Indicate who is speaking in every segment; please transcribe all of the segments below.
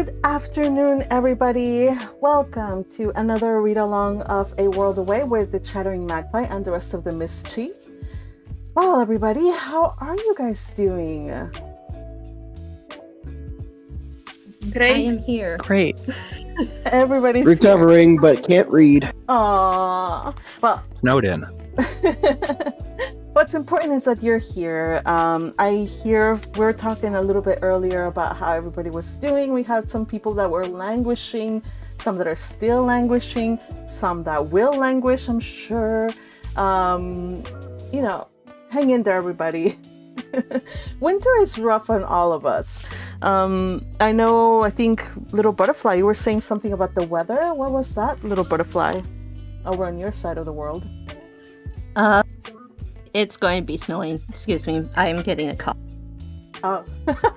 Speaker 1: Good afternoon, everybody. Welcome to another read-along of A World Away with the Chattering Magpie and the rest of the mischief. Well, everybody, how are you guys doing?
Speaker 2: Great.
Speaker 3: I am here.
Speaker 4: Great.
Speaker 1: Everybody's
Speaker 5: recovering, but can't read.
Speaker 1: Aww. Well,
Speaker 4: Snowed in.
Speaker 1: what's important is that you're here. I hear we're talking a little bit earlier about how everybody was doing. We had some people that were languishing, some that are still languishing, some that will languish, I'm sure. You know, hang in there, everybody. Winter is rough on all of us. I think Little Butterfly, you were saying something about the weather. What was that, Little Butterfly? Over on your side of the world.
Speaker 3: It's going to be snowing. Excuse me. I am getting a call.
Speaker 1: Oh,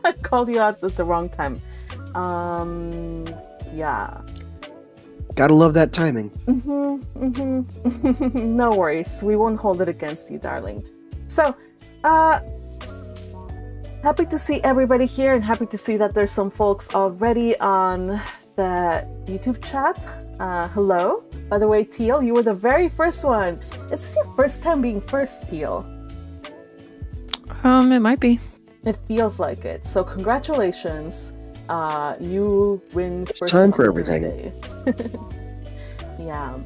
Speaker 1: I called you out at the wrong time. Yeah.
Speaker 5: Gotta love that timing.
Speaker 1: No worries. We won't hold it against you, darling. So, happy to see everybody here and happy to see that there's some folks already on the YouTube chat. Hello. By the way, Teal, you were the very first one. Is this your first time being first, Teal?
Speaker 4: It might be.
Speaker 1: It feels like it. So congratulations. You win first
Speaker 5: time
Speaker 1: on
Speaker 5: for everything.
Speaker 1: Thursday. Yeah.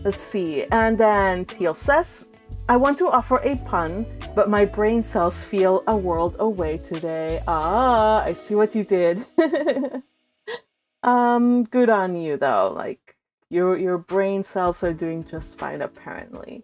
Speaker 1: Let's see. And then Teal says, I want to offer a pun, but my brain cells feel a world away today. Ah, I see what you did. Good on you though. Like your brain cells are doing just fine apparently.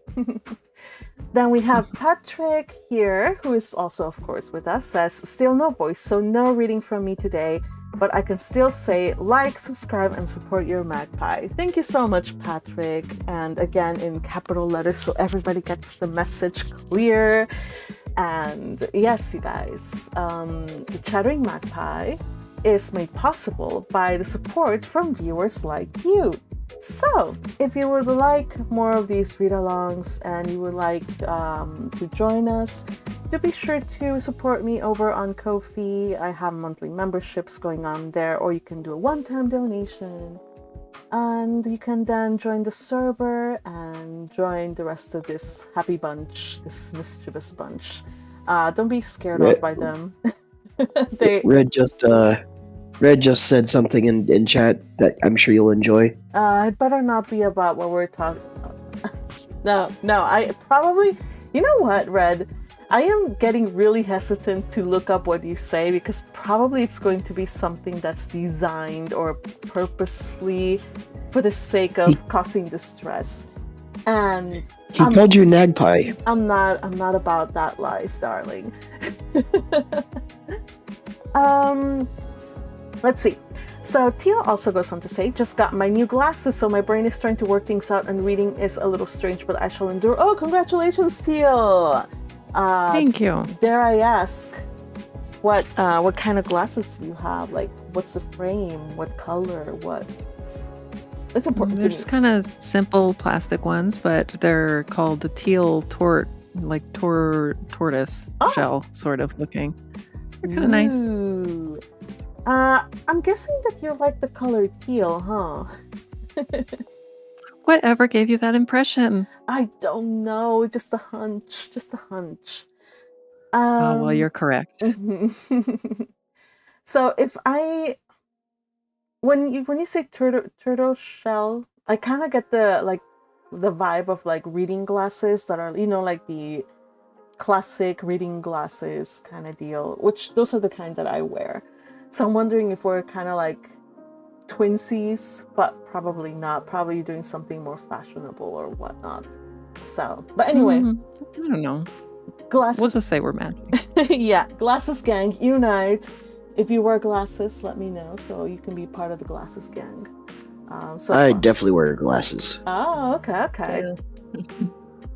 Speaker 1: Then we have Patrick here, who is also of course with us, says still no voice, so no reading from me today, but I can still say like, subscribe, and support your magpie. Thank you so much, Patrick. And again in capital letters so everybody gets the message clear. And yes, you guys, the Chattering Magpie is made possible by the support from viewers like you. So, if you would like more of these read-alongs and you would like to join us, do be sure to support me over on Ko-fi. I have monthly memberships going on there, or you can do a one-time donation. And you can then join the server and join the rest of this happy bunch, this mischievous bunch. Don't be scared off by them.
Speaker 5: Red just said something in chat that I'm sure you'll enjoy.
Speaker 1: It better not be about what we're talking about. No, I probably... You know what, Red? I am getting really hesitant to look up what you say because probably it's going to be something that's designed or purposely for the sake of causing distress. And
Speaker 5: he called you Nagpie.
Speaker 1: I'm not about that life, darling. Let's see. So Teal also goes on to say, just got my new glasses, so my brain is trying to work things out and reading is a little strange, but I shall endure. Oh, congratulations, Teal!
Speaker 4: Thank you.
Speaker 1: Dare I ask, what kind of glasses do you have? Like, what's the frame? What color? What? It's important
Speaker 4: They're
Speaker 1: to
Speaker 4: just
Speaker 1: me.
Speaker 4: kind of simple plastic ones, but they're called the teal tortoise shell sort of looking. They're kind of nice.
Speaker 1: Ooh. I'm guessing that you like the color teal, huh?
Speaker 4: Whatever gave you that impression?
Speaker 1: I don't know. Just a hunch.
Speaker 4: Oh, well, you're correct.
Speaker 1: So if when you say turtle shell, I kind of get the vibe of like reading glasses that are, like the classic reading glasses kind of deal, which those are the kind that I wear. So I'm wondering if we're kind of like twinsies, but probably not. Probably doing something more fashionable or whatnot. So, but anyway.
Speaker 4: I don't know.
Speaker 1: Glasses.
Speaker 4: We'll just say we're matching.
Speaker 1: Yeah, glasses gang, unite. If you wear glasses, let me know so you can be part of the glasses gang.
Speaker 5: I definitely wear glasses.
Speaker 1: Oh, okay.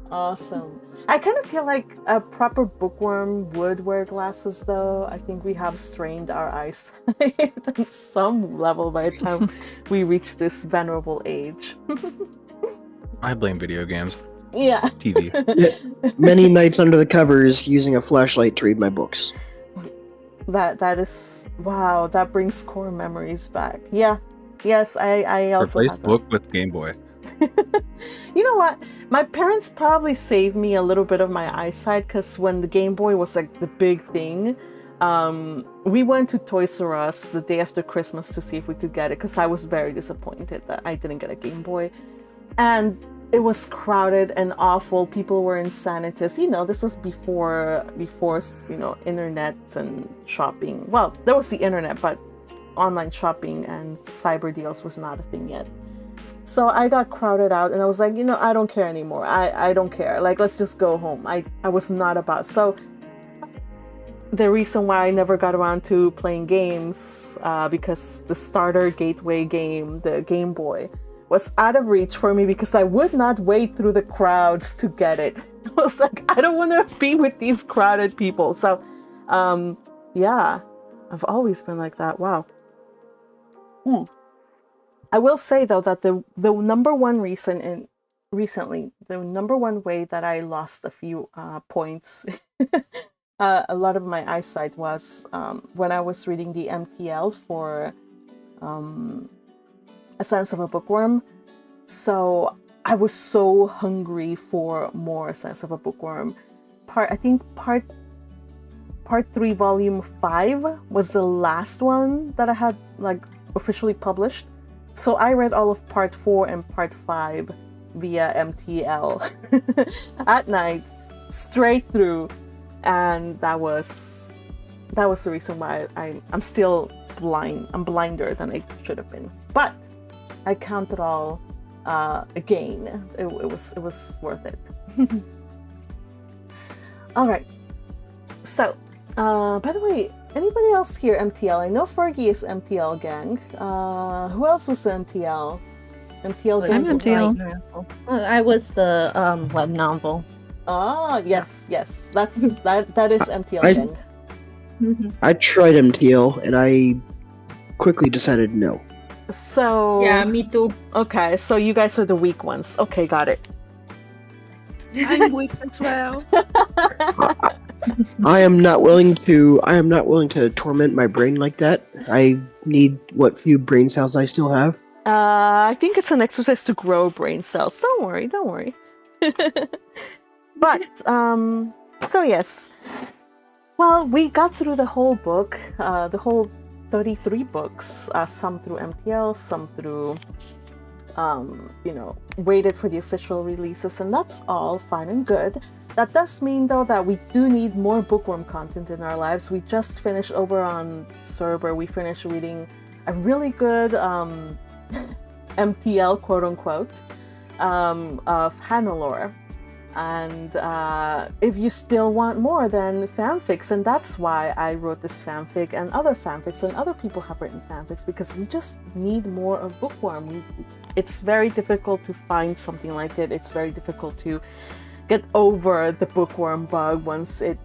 Speaker 1: Awesome. I kind of feel like a proper bookworm would wear glasses, though. I think we have strained our eyesight at some level by the time we reach this venerable age.
Speaker 6: I blame video games.
Speaker 1: Yeah.
Speaker 6: TV.
Speaker 5: Many nights under the covers using a flashlight to read my books.
Speaker 1: That is wow. That brings core memories back. Yeah. Yes, I also
Speaker 6: Replace
Speaker 1: have that.
Speaker 6: book with Game Boy.
Speaker 1: You know what? My parents probably saved me a little bit of my eyesight because when the Game Boy was like the big thing, we went to Toys R Us the day after Christmas to see if we could get it because I was very disappointed that I didn't get a Game Boy. And it was crowded and awful. People were in sanitas. You know, this was before internet and shopping. Well, there was the internet, but online shopping and cyber deals was not a thing yet. So I got crowded out and I was like, I don't care anymore. I don't care. Like, let's just go home. I was not about. So the reason why I never got around to playing games, because the starter gateway game, the Game Boy, was out of reach for me because I would not wait through the crowds to get it. I was like, I don't want to be with these crowded people. So, yeah, I've always been like that. Wow. I will say though that the number one reason recently, the number one way that I lost a few points, a lot of my eyesight was when I was reading the MTL for Ascendance of a Bookworm. So I was so hungry for more Ascendance of a Bookworm. Part 3, volume 5 was the last one that I had like officially published. So I read all of part 4 and part 5 via MTL at night, straight through, and that was the reason why I'm still blind. I'm blinder than I should have been, but I count it all a gain. It was worth it. All right. So, by the way, anybody else here MTL? I know Fergie is MTL gang. Who else was MTL? MTL gang.
Speaker 4: I'm MTL.
Speaker 3: I was the web novel.
Speaker 1: Ah, yes. That is MTL gang.
Speaker 5: I tried MTL and I quickly decided no.
Speaker 1: So
Speaker 2: Yeah, me too.
Speaker 1: okay, so you guys are the weak ones. Okay, got it.
Speaker 2: I'm weak as well.
Speaker 5: I am not willing to torment my brain like that. I need what few brain cells I still have.
Speaker 1: I think it's an exercise to grow brain cells. Don't worry. But so yes. Well, we got through the whole book, the whole 33 books, some through MTL, some through waited for the official releases, and that's all fine and good. That does mean though that we do need more Bookworm content in our lives. We just finished over on Cerber, we finished reading a really good MTL quote unquote of Hannelore. And if you still want more, then fanfics, and that's why I wrote this fanfic and other fanfics, and other people have written fanfics, because we just need more of Bookworm. It's very difficult to find something like it. It's very difficult to get over the Bookworm bug once it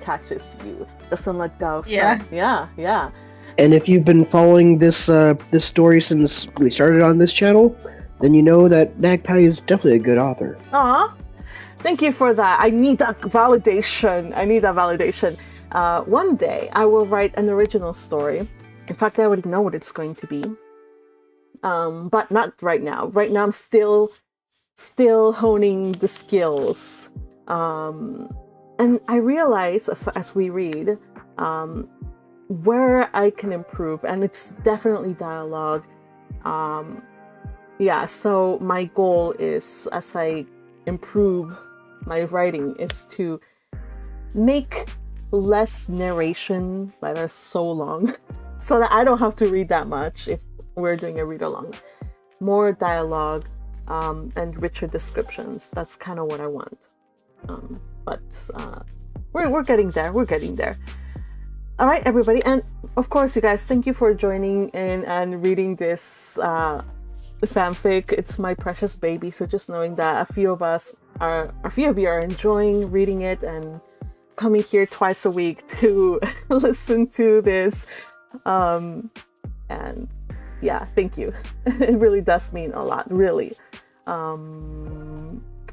Speaker 1: catches you, doesn't let go.
Speaker 2: Yeah.
Speaker 1: So, yeah.
Speaker 5: And if you've been following this story since we started on this channel, then you know that Magpie is definitely a good author.
Speaker 1: Aw, thank you for that. I need that validation. One day I will write an original story. In fact, I already know what it's going to be. But not right now. Right now I'm still honing the skills. And I realize as we read where I can improve, and it's definitely dialogue. So my goal is, as I improve my writing, is to make less narration that are so long so that I don't have to read that much if we're doing a read along. More dialogue and richer descriptions. That's kind of what I want. But we're getting there. All right, everybody. And of course, you guys, thank you for joining in and reading this fanfic. It's my precious baby. So just knowing that a few of you are enjoying reading it and coming here twice a week to listen to this. And yeah, thank you. It really does mean a lot, really.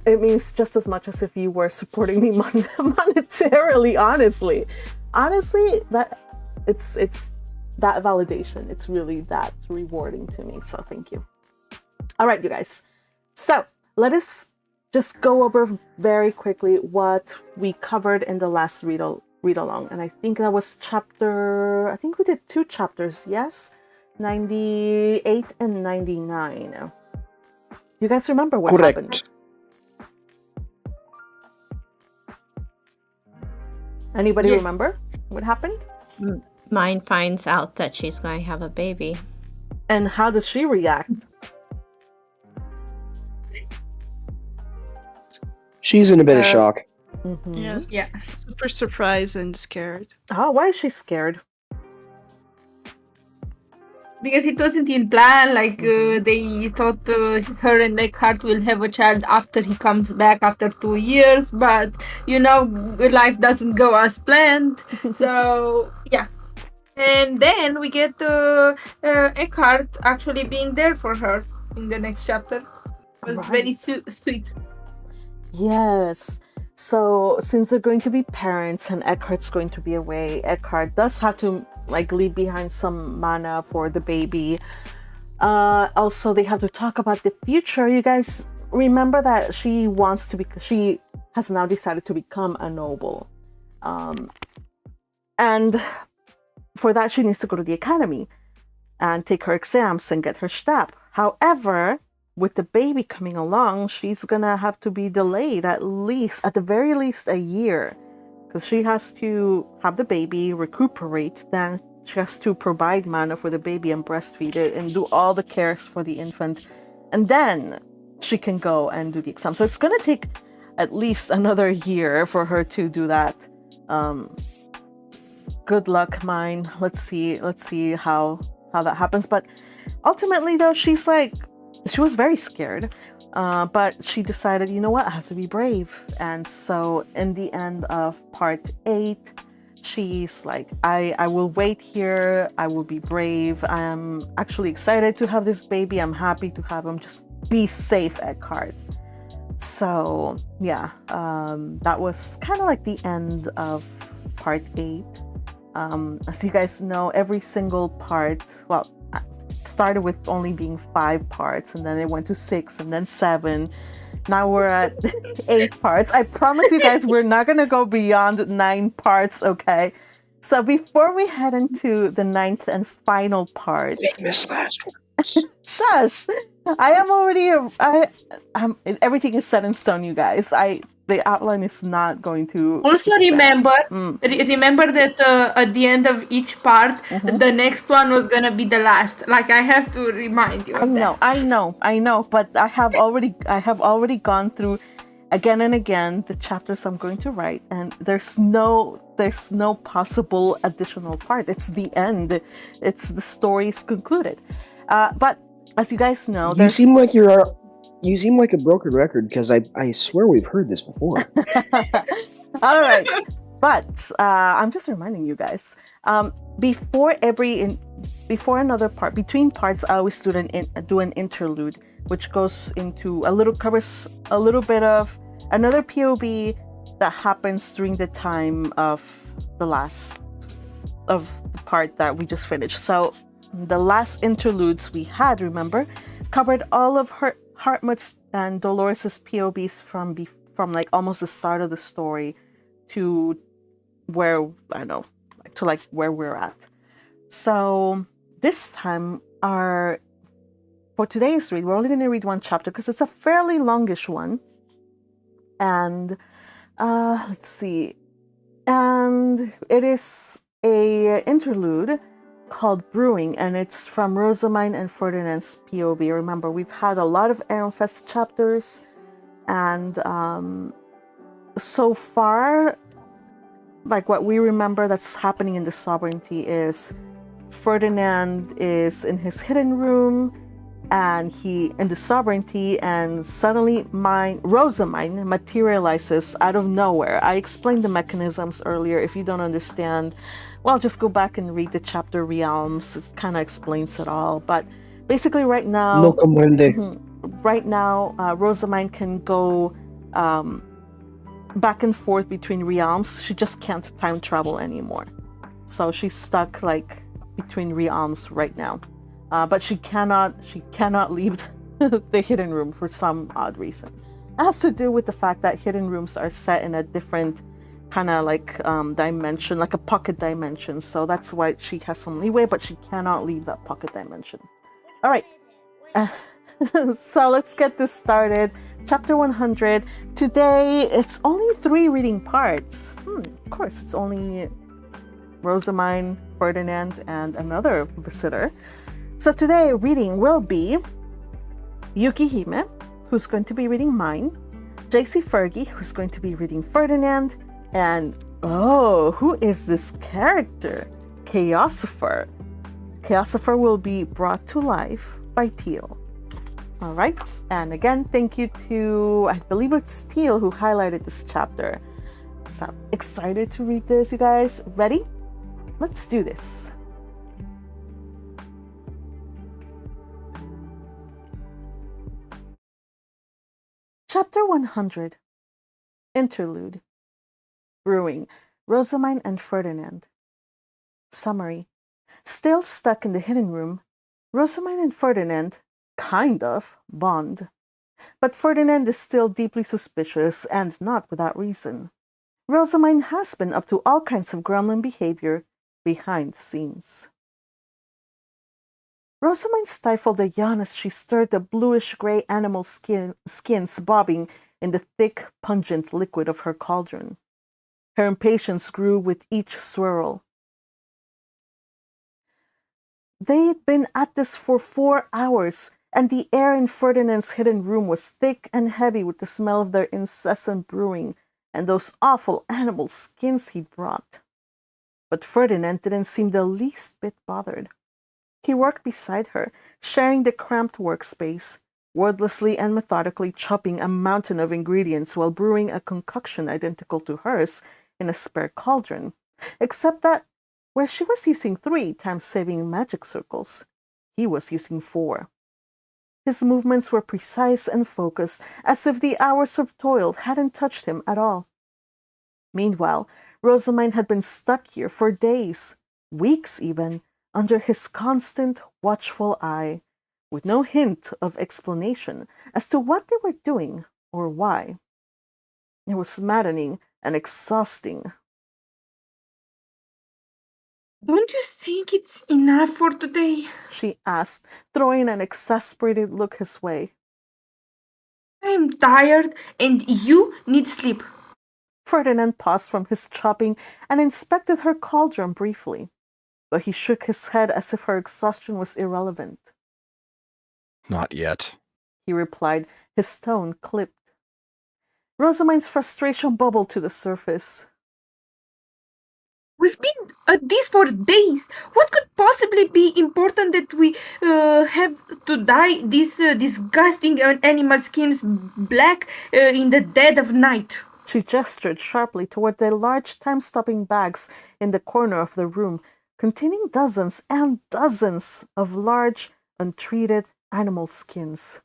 Speaker 1: It means just as much as if you were supporting me monetarily, honestly. honestly, that it's that validation. It's really that rewarding to me. So thank you. All right, you guys. So let us just go over very quickly what we covered in the last read along, and I think that was chapter. I think we did 2 chapters. Yes, 98 and 99. You guys remember what
Speaker 5: Correct.
Speaker 1: happened? Anybody
Speaker 7: Yes.
Speaker 1: remember what happened?
Speaker 3: Myne finds out that she's going to have a baby.
Speaker 1: And how does she react?
Speaker 5: She's in a bit of shock.
Speaker 1: Mhm.
Speaker 2: Yeah.
Speaker 7: Yeah.
Speaker 2: Super surprised and scared.
Speaker 1: Oh, why is she scared?
Speaker 7: Because it wasn't in plan, like they thought her and Eckhart will have a child after he comes back after 2 years, but life doesn't go as planned. So yeah, and then we get Eckhart actually being there for her in the next chapter. It was very sweet.
Speaker 1: Yes. So since they're going to be parents and Eckhart's going to be away, Eckhart does have to leave behind some mana for the baby. Also, they have to talk about the future. You guys remember that she has now decided to become a noble. And for that, she needs to go to the academy and take her exams and get her stab. However, with the baby coming along, she's gonna have to be delayed at the very least a year, because she has to have the baby, recuperate, then she has to provide mana for the baby and breastfeed it and do all the cares for the infant, and then she can go and do the exam. So it's gonna take at least another year for her to do that. Good luck, Myne. Let's see how that happens. But ultimately, though, she was very scared, but she decided, you know what, I have to be brave. And so in the end of part 8, she's like, I will wait here, I will be brave, I'm actually excited to have this baby, I'm happy to have him, just be safe, Eckhart. So yeah, that was kind of like the end of part 8. As you guys know, every single part, started with only being 5 parts, and then it went to 6 and then 7. Now we're at 8 parts. I promise you guys we're not gonna go beyond 9 parts, okay? So before we head into the 9th and final part,
Speaker 5: Famous last words.
Speaker 1: shush! Everything is set in stone, you guys. The outline is not going to
Speaker 7: Also
Speaker 1: expand.
Speaker 7: remember that at the end of each part, the next one was gonna be the last. Like, I have to remind you of that.
Speaker 1: I know, but I have already gone through again and again the chapters I'm going to write, and there's no possible additional part. It's the end. It's the story is concluded. But as you guys know,
Speaker 5: You seem like a broken record, because I swear we've heard this before.
Speaker 1: All right, but I'm just reminding you guys. Before another part, between parts, I always do an interlude, which goes into covers a little bit of another POV that happens during the time of the part that we just finished. So the last interludes we had, remember, covered all of Hartmut's and Dolores's POVs from like almost the start of the story to where where we're at. So this time, for today's read, we're only going to read 1 chapter because it's a fairly longish one. And let's see, and it is a interlude called Brewing, and it's from Myne and Ferdinand's POV. Remember, we've had a lot of Aeronfest chapters, and so far, like what we remember that's happening in the Sovereignty is Ferdinand is in his hidden room, and he in the Sovereignty, and suddenly Myne materializes out of nowhere. I explained the mechanisms earlier. If you don't understand, well, just go back and read the chapter Realms. It kind of explains it all. But basically right now,
Speaker 5: No comprende.
Speaker 1: Myne can go back and forth between realms. She just can't time travel anymore. So she's stuck like between realms right now. But she cannot leave the hidden room for some odd reason. It has to do with the fact that hidden rooms are set in a different kind of like dimension, like a pocket dimension. So that's why she has some leeway, but she cannot leave that pocket dimension. All right. So let's get this started. Chapter 100. Today, it's only 3 reading parts. Of course, it's only Rosamine, Ferdinand, and another visitor. So today, reading will be Yukihime, who's going to be reading Myne, JC Fergie, who's going to be reading Ferdinand, and who is this character? Chaosopher. Chaosopher will be brought to life by Teal. All right, and again, thank you to, I believe it's Teal who highlighted this chapter. So I'm excited to read this, you guys. Ready? Let's do this. Chapter 100. Interlude. Brewing. Rosamine and Ferdinand. Summary. Still stuck in the hidden room, Rosamine and Ferdinand kind of bond. But Ferdinand is still deeply suspicious, and not without reason. Rosamine has been up to all kinds of gremlin behavior behind the scenes. Rosamine stifled a yawn as she stirred the bluish-gray animal skins bobbing in the thick, pungent liquid of her cauldron. Her impatience grew with each swirl. They'd been at this for 4 hours, and the air in Ferdinand's hidden room was thick and heavy with the smell of their incessant brewing and those awful animal skins he'd brought. But Ferdinand didn't seem the least bit bothered. He worked beside her, sharing the cramped workspace, wordlessly and methodically chopping a mountain of ingredients while brewing a concoction identical to hers in a spare cauldron, except that where she was using 3 time-saving magic circles, he was using 4. His movements were precise and focused, as if the hours of toil hadn't touched him at all. Meanwhile, Rosamine had been stuck here for days, weeks even, under his constant, watchful eye, with no hint of explanation as to what they were doing or why. It was maddening and exhausting.
Speaker 7: Don't you think it's enough for today?
Speaker 1: She asked, throwing an exasperated look his way.
Speaker 7: I'm tired and you need sleep.
Speaker 1: Ferdinand paused from his chopping and inspected her cauldron briefly, but he shook his head as if her exhaustion was irrelevant.
Speaker 6: Not yet.
Speaker 1: He replied, his tone clipped. Rosamine's frustration bubbled to the surface.
Speaker 7: We've been at this for days. What could possibly be important that we have to dye these disgusting animal skins black in the dead of night?
Speaker 1: She gestured sharply toward the large time-stopping bags in the corner of the room, containing dozens and dozens of large, untreated animal skins.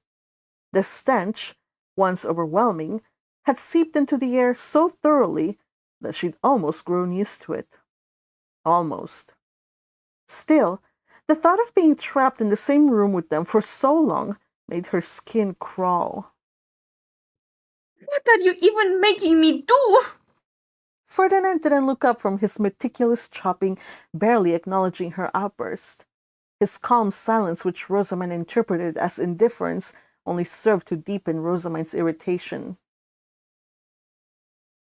Speaker 1: The stench, once overwhelming, had seeped into the air so thoroughly that she'd almost grown used to it. Almost. Still, the thought of being trapped in the same room with them for so long made her skin crawl.
Speaker 7: What are you even making me do?
Speaker 1: Ferdinand didn't look up from his meticulous chopping, barely acknowledging her outburst. His calm silence, which Rosamine interpreted as indifference, only served to deepen Rosamine's irritation.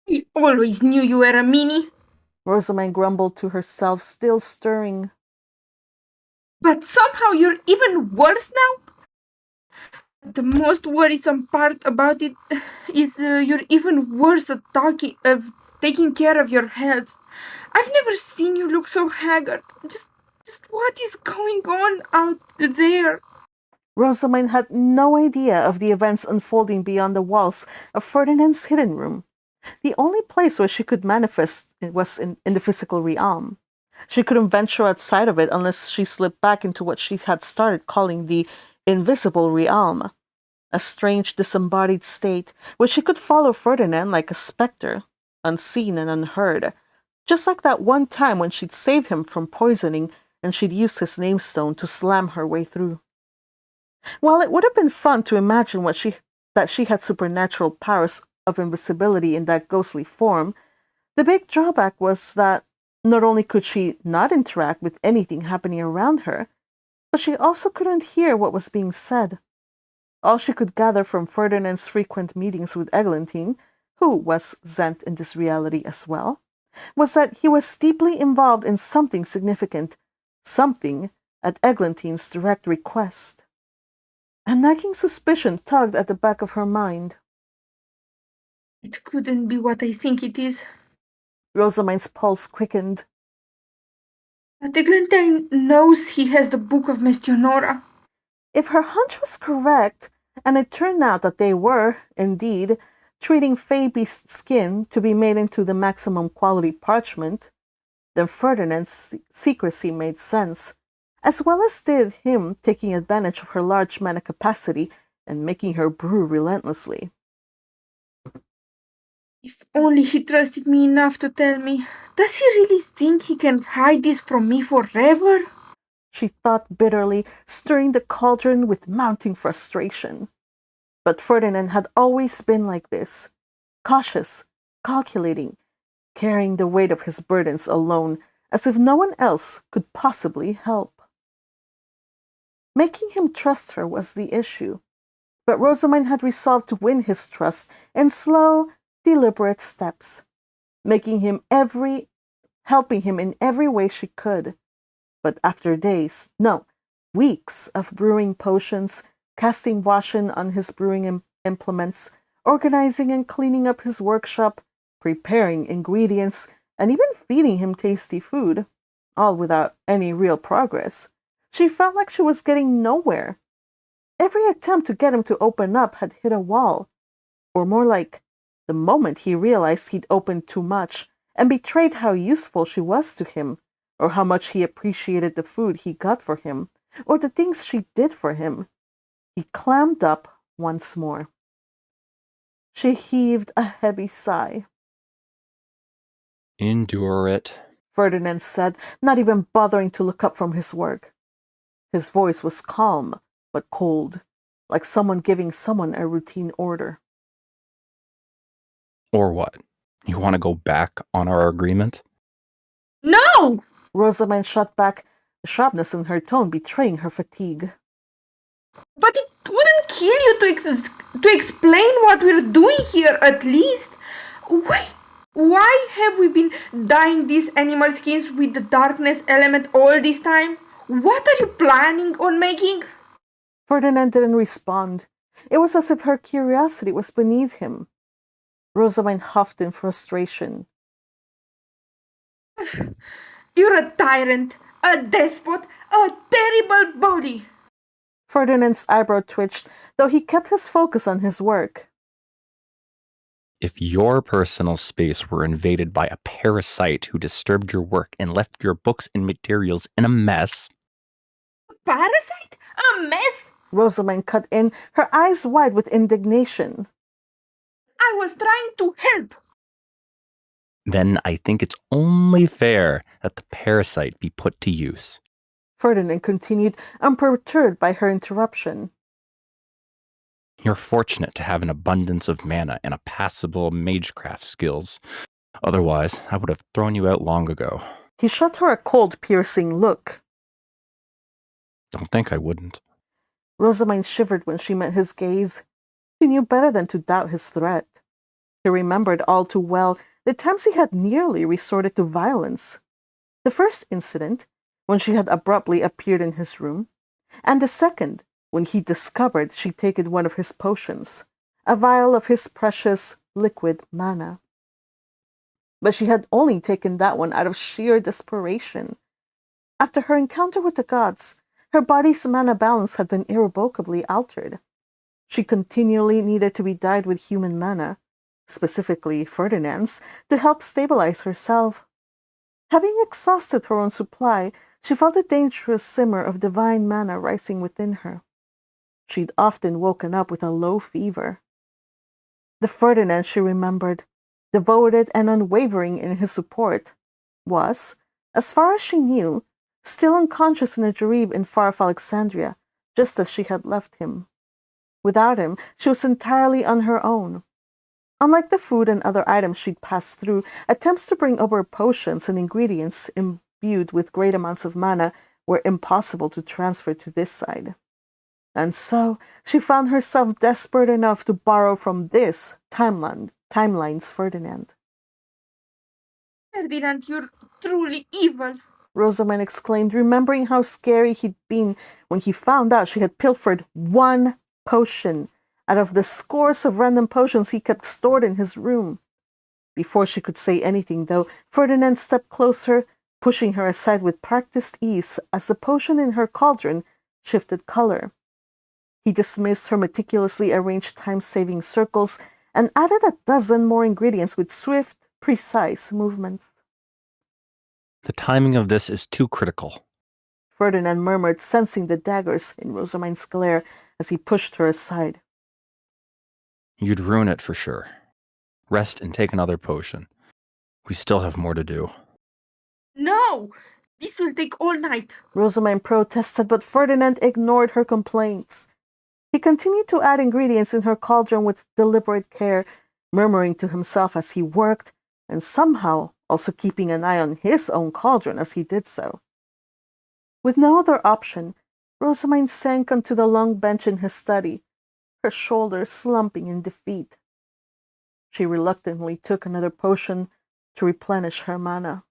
Speaker 7: I always knew you were a meanie.
Speaker 1: Rosamine grumbled to herself, still stirring.
Speaker 7: But somehow you're even worse now? The most worrisome part about it is you're even worse at taking care of your health. I've never seen you look so haggard. Just what is going on out there?
Speaker 1: Rosamine had no idea of the events unfolding beyond the walls of Ferdinand's hidden room. The only place where she could manifest was in the physical realm. She couldn't venture outside of it unless she slipped back into what she had started calling the invisible realm, a strange disembodied state where she could follow Ferdinand like a specter, unseen and unheard, just like that one time when she'd saved him from poisoning and she'd used his namestone to slam her way through. While it would have been fun to imagine that she had supernatural powers of invisibility in that ghostly form, the big drawback was that not only could she not interact with anything happening around her, but she also couldn't hear what was being said. All she could gather from Ferdinand's frequent meetings with Eglantine, who was Zent in this reality as well, was that he was deeply involved in something significant, something at Eglantine's direct request. A nagging suspicion tugged at the back of her mind.
Speaker 7: It couldn't be what I think it is.
Speaker 1: Rosamine's pulse quickened.
Speaker 7: But Eglantine knows he has the Book of Mestionora.
Speaker 1: If her hunch was correct, and it turned out that they were, indeed, treating Fey Beast's skin to be made into the maximum quality parchment, then Ferdinand's secrecy made sense, as well as did him taking advantage of her large mana capacity and making her brew relentlessly.
Speaker 7: If only he trusted me enough to tell me. Does he really think he can hide this from me forever?
Speaker 1: She thought bitterly, stirring the cauldron with mounting frustration. But Ferdinand had always been like this, cautious, calculating, carrying the weight of his burdens alone, as if no one else could possibly help. Making him trust her was the issue, but Rosamine had resolved to win his trust in slow, deliberate steps, helping him in every way she could. But after days, no, weeks of brewing potions, casting washing on his brewing implements, organizing and cleaning up his workshop, preparing ingredients, and even feeding him tasty food, all without any real progress, she felt like she was getting nowhere. Every attempt to get him to open up had hit a wall, or more like, the moment he realized he'd opened too much and betrayed how useful she was to him, or how much he appreciated the food he got for him, or the things she did for him, he clammed up once more. She heaved a heavy sigh.
Speaker 6: Endure it,
Speaker 1: Ferdinand said, not even bothering to look up from his work. His voice was calm, but cold, like someone giving someone a routine order.
Speaker 6: Or what? You want to go back on our agreement?
Speaker 7: No!
Speaker 1: Rosamine shot back, the sharpness in her tone betraying her fatigue.
Speaker 7: But it wouldn't kill you to explain what we're doing here, at least. Why have we been dyeing these animal skins with the darkness element all this time? What are you planning on making?
Speaker 1: Ferdinand didn't respond. It was as if her curiosity was beneath him. Rosamine huffed in frustration.
Speaker 7: You're a tyrant, a despot, a terrible bully.
Speaker 1: Ferdinand's eyebrow twitched, though he kept his focus on his work.
Speaker 6: If your personal space were invaded by a parasite who disturbed your work and left your books and materials in a mess...
Speaker 7: A parasite? A mess?
Speaker 1: Rosamine cut in, her eyes wide with indignation.
Speaker 7: I was trying to help.
Speaker 6: Then I think it's only fair that the parasite be put to use.
Speaker 1: Ferdinand continued, unperturbed by her interruption.
Speaker 6: You're fortunate to have an abundance of mana and a passable magecraft skills. Otherwise, I would have thrown you out long ago.
Speaker 1: He shot her a cold, piercing look.
Speaker 6: Don't think I wouldn't.
Speaker 1: Rosamine shivered when she met his gaze. She knew better than to doubt his threat. He remembered all too well the times he had nearly resorted to violence. The first incident, when she had abruptly appeared in his room, and the second, when he discovered she'd taken one of his potions, a vial of his precious liquid mana. But she had only taken that one out of sheer desperation. After her encounter with the gods, her body's mana balance had been irrevocably altered. She continually needed to be dyed with human mana, specifically Ferdinand's, to help stabilize herself. Having exhausted her own supply, she felt a dangerous simmer of divine mana rising within her. She'd often woken up with a low fever. The Ferdinand she remembered, devoted and unwavering in his support, was, as far as she knew, still unconscious in a Jarib in far-off Alexandria, just as she had left him. Without him, she was entirely on her own. Unlike the food and other items she'd passed through, attempts to bring over potions and ingredients imbued with great amounts of mana were impossible to transfer to this side. And so, she found herself desperate enough to borrow from this timeline's Ferdinand.
Speaker 7: Ferdinand, you're truly evil.
Speaker 1: Rosamund exclaimed, remembering how scary he'd been when he found out she had pilfered one potion out of the scores of random potions he kept stored in his room. Before she could say anything, though, Ferdinand stepped closer, pushing her aside with practiced ease as the potion in her cauldron shifted color. He dismissed her meticulously arranged time-saving circles and added a dozen more ingredients with swift, precise movements.
Speaker 6: The timing of this is too critical.
Speaker 1: Ferdinand murmured, sensing the daggers in Rosamund's glare as he pushed her aside.
Speaker 6: You'd ruin it for sure. Rest and take another potion. We still have more to do.
Speaker 7: No! This will take all night.
Speaker 1: Rosamund protested, but Ferdinand ignored her complaints. He continued to add ingredients in her cauldron with deliberate care, murmuring to himself as he worked, and somehow also keeping an eye on his own cauldron as he did so. With no other option, Rosamund sank onto the long bench in his study, her shoulders slumping in defeat. She reluctantly took another potion to replenish her mana.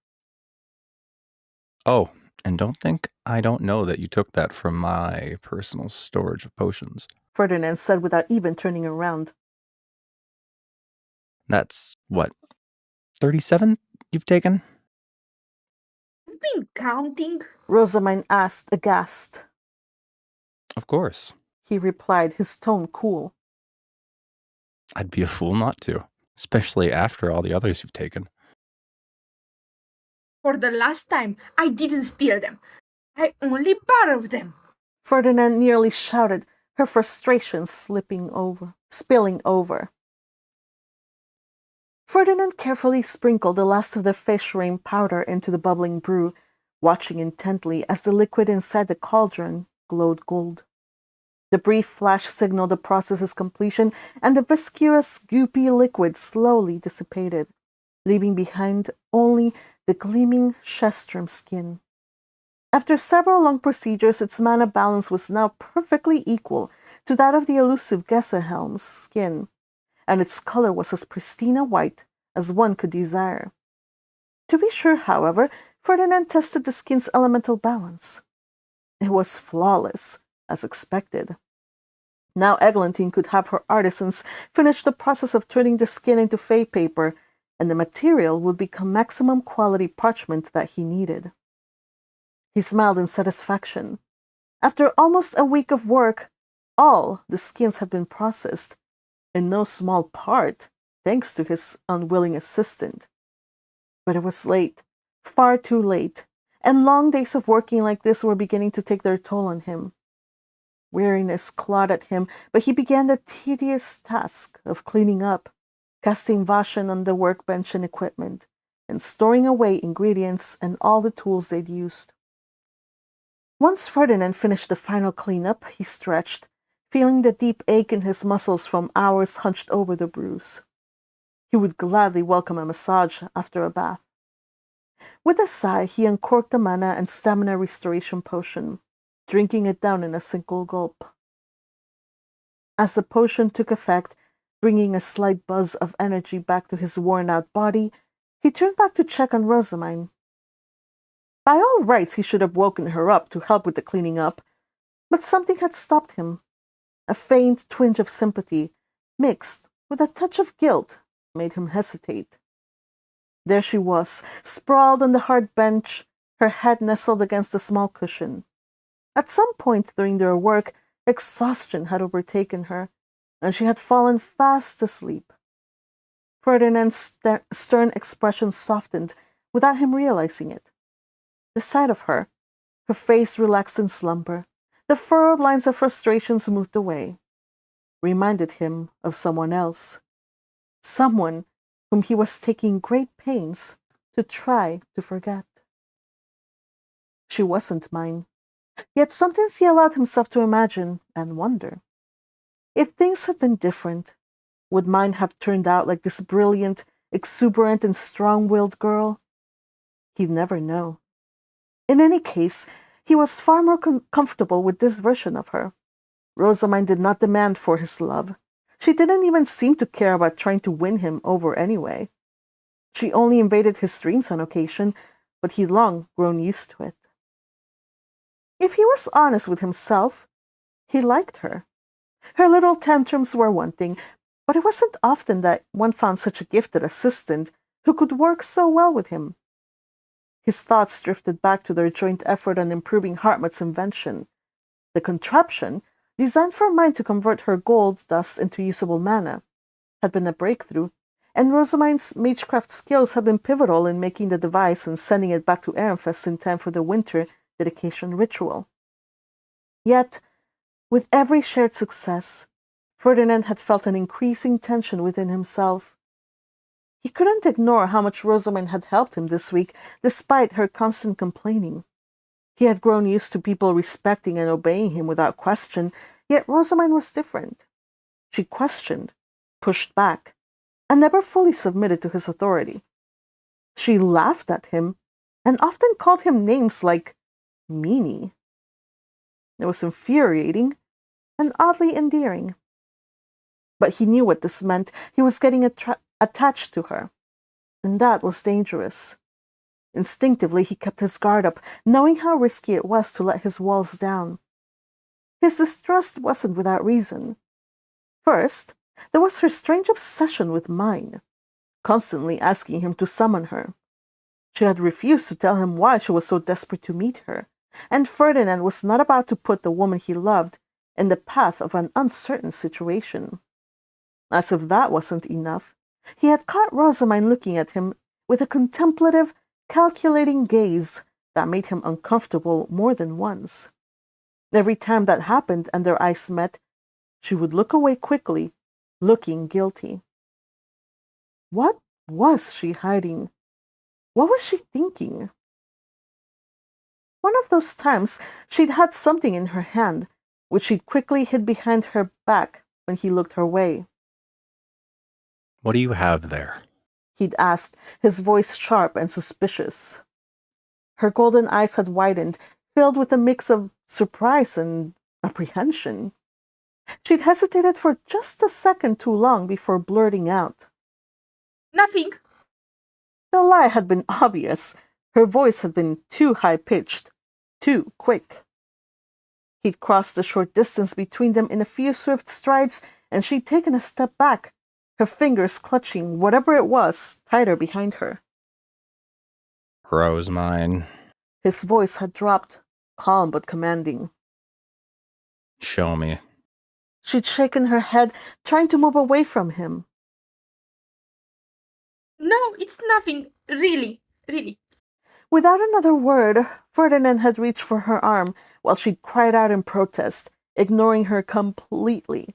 Speaker 6: Oh, and don't think I don't know that you took that from my personal storage of potions.
Speaker 1: Ferdinand said without even turning around.
Speaker 6: That's, what, 37 you've taken?
Speaker 7: You've been counting?
Speaker 1: Rosamund asked, aghast.
Speaker 6: Of course.
Speaker 1: He replied, his tone cool.
Speaker 6: I'd be a fool not to, especially after all the others you've taken.
Speaker 7: For the last time, I didn't steal them. I only borrowed them.
Speaker 1: Ferdinand nearly shouted, her frustration spilling over. Ferdinand carefully sprinkled the last of the fish rain powder into the bubbling brew, watching intently as the liquid inside the cauldron glowed gold. The brief flash signaled the process's completion, and the viscous, goopy liquid slowly dissipated, leaving behind only the gleaming Shestrom skin. After several long procedures, its mana balance was now perfectly equal to that of the elusive Gessehelm's skin, and its color was as pristine a white as one could desire. To be sure, however, Ferdinand tested the skin's elemental balance. It was flawless, as expected. Now Eglantine could have her artisans finish the process of turning the skin into fey paper, and the material would become maximum quality parchment that he needed. He smiled in satisfaction. After almost a week of work, all the skins had been processed, in no small part thanks to his unwilling assistant. But it was late, far too late, and long days of working like this were beginning to take their toll on him. Weariness clawed at him, but he began the tedious task of cleaning up, casting Vashan on the workbench and equipment, and storing away ingredients and all the tools they'd used. Once Ferdinand finished the final cleanup, he stretched, feeling the deep ache in his muscles from hours hunched over the bruise. He would gladly welcome a massage after a bath. With a sigh, he uncorked the mana and stamina restoration potion, drinking it down in a single gulp. As the potion took effect, bringing a slight buzz of energy back to his worn-out body, he turned back to check on Rosamine. By all rights, he should have woken her up to help with the cleaning up, but something had stopped him. A faint twinge of sympathy, mixed with a touch of guilt, made him hesitate. There she was, sprawled on the hard bench, her head nestled against a small cushion. At some point during their work, exhaustion had overtaken her, and she had fallen fast asleep. Ferdinand's stern expression softened without him realizing it. The sight of her, her face relaxed in slumber, The furrowed lines of frustration smoothed away, reminded him of someone else. Someone whom he was taking great pains to try to forget. She wasn't Myne, yet sometimes he allowed himself to imagine and wonder. If things had been different, would Myne have turned out like this brilliant, exuberant, and strong-willed girl? He'd never know. In any case, he was far more comfortable with this version of her. Rosamine did not demand for his love. She didn't even seem to care about trying to win him over anyway. She only invaded his dreams on occasion, but he'd long grown used to it. If he was honest with himself, he liked her. Her little tantrums were one thing, but it wasn't often that one found such a gifted assistant who could work so well with him. His thoughts drifted back to their joint effort on improving Hartmutt's invention. The contraption, designed for Myne to convert her gold dust into usable mana, had been a breakthrough, and Rosamine's magecraft skills had been pivotal in making the device and sending it back to Ehrenfest in time for the winter dedication ritual. Yet, with every shared success, Ferdinand had felt an increasing tension within himself. He couldn't ignore how much Rosamine had helped him this week, despite her constant complaining. He had grown used to people respecting and obeying him without question, yet Rosamine was different. She questioned, pushed back, and never fully submitted to his authority. She laughed at him, and often called him names like Myne. It was infuriating and oddly endearing. But he knew what this meant. He was getting attached to her, and that was dangerous. Instinctively, he kept his guard up, knowing how risky it was to let his walls down. His distrust wasn't without reason. First, there was her strange obsession with Myne, constantly asking him to summon her. She had refused to tell him why she was so desperate to meet her, and Ferdinand was not about to put the woman he loved in the path of an uncertain situation. As if that wasn't enough, he had caught Rosamine looking at him with a contemplative, calculating gaze that made him uncomfortable more than once. Every time that happened and their eyes met, she would look away quickly, looking guilty. What was she hiding? What was she thinking? One of those times, she'd had something in her hand, which she'd quickly hid behind her back when he looked her way.
Speaker 6: What do you have there?
Speaker 1: He'd asked, his voice sharp and suspicious. Her golden eyes had widened, filled with a mix of surprise and apprehension. She'd hesitated for just a second too long before blurting out.
Speaker 7: Nothing.
Speaker 1: The lie had been obvious. Her voice had been too high-pitched, too quick. He'd crossed the short distance between them in a few swift strides, and she'd taken a step back, her fingers clutching whatever it was tighter behind her.
Speaker 6: Rosamine.
Speaker 1: His voice had dropped, calm but commanding.
Speaker 6: Show me.
Speaker 1: She'd shaken her head, trying to move away from him.
Speaker 7: No, it's nothing. Really.
Speaker 1: Without another word, Ferdinand had reached for her arm while she cried out in protest, ignoring her completely.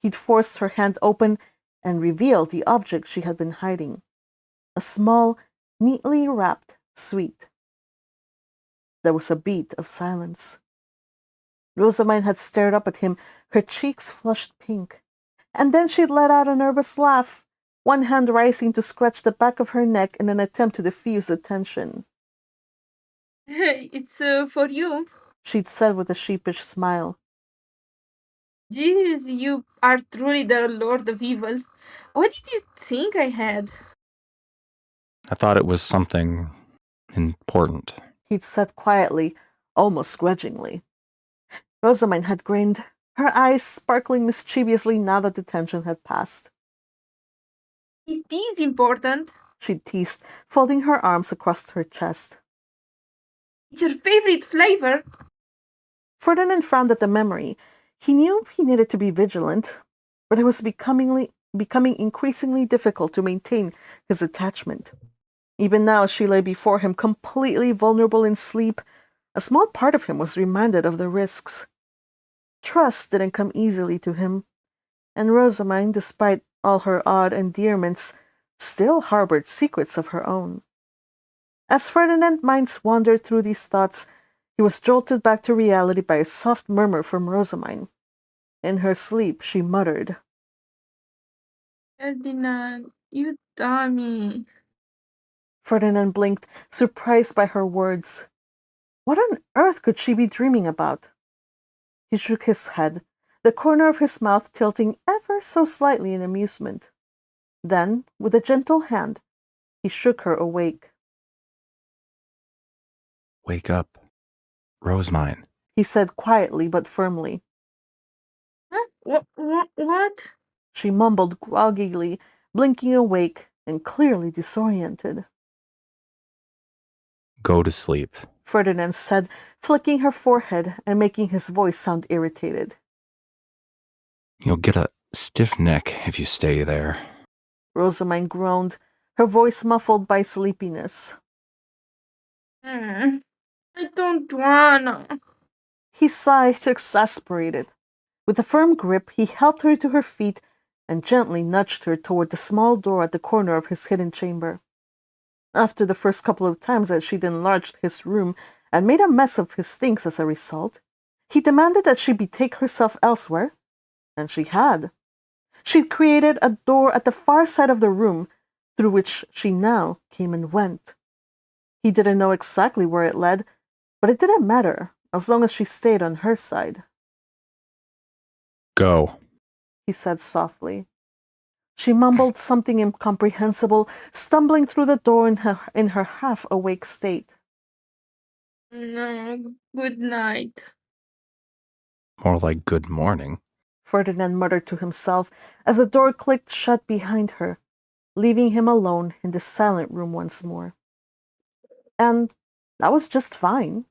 Speaker 1: He'd forced her hand open and revealed the object she had been hiding. A small, neatly wrapped sweet. There was a beat of silence. Rosamine had stared up at him, her cheeks flushed pink. And then she'd let out a nervous laugh, one hand rising to scratch the back of her neck in an attempt to diffuse the tension.
Speaker 7: It's for you.
Speaker 1: She'd said with a sheepish smile.
Speaker 7: Jeez, you are truly the Lord of Evil. What did you think I had?
Speaker 6: I thought it was something important.
Speaker 1: He'd said quietly, almost grudgingly. Rosamine had grinned, her eyes sparkling mischievously now that the tension had passed.
Speaker 7: It is important.
Speaker 1: She'd teased, folding her arms across her chest.
Speaker 7: It's your favorite flavor.
Speaker 1: Ferdinand frowned at the memory. He knew he needed to be vigilant, but it was becoming increasingly difficult to maintain his attachment. Even now, as she lay before him, completely vulnerable in sleep, a small part of him was reminded of the risks. Trust didn't come easily to him, and Rosamine, despite all her odd endearments, still harbored secrets of her own. As Ferdinand's mind wandered through these thoughts, he was jolted back to reality by a soft murmur from Rosamine. In her sleep, she muttered,
Speaker 7: Ferdinand, you dummy.
Speaker 1: Ferdinand blinked, surprised by her words. What on earth could she be dreaming about? He shook his head, the corner of his mouth tilting ever so slightly in amusement. Then, with a gentle hand, he shook her awake.
Speaker 6: Wake up, Rosamine.
Speaker 1: He said quietly but firmly.
Speaker 7: Huh? What?
Speaker 1: She mumbled groggily, blinking awake and clearly disoriented.
Speaker 6: Go to sleep.
Speaker 1: Ferdinand said, flicking her forehead and making his voice sound irritated.
Speaker 6: You'll get a stiff neck if you stay there.
Speaker 1: Rosamine groaned, her voice muffled by sleepiness.
Speaker 7: I don't wanna.
Speaker 1: He sighed, exasperated. With a firm grip, he helped her to her feet and gently nudged her toward the small door at the corner of his hidden chamber. After the first couple of times that she'd enlarged his room and made a mess of his things as a result, he demanded that she betake herself elsewhere, and she had. She'd created a door at the far side of the room through which she now came and went. He didn't know exactly where it led, but it didn't matter as long as she stayed on her side.
Speaker 6: Go,
Speaker 1: He said softly. She mumbled something incomprehensible, stumbling through the door in her half-awake state.
Speaker 7: No, good night.
Speaker 6: More like good morning.
Speaker 1: Ferdinand muttered to himself as the door clicked shut behind her, leaving him alone in the silent room once more. And that was just fine.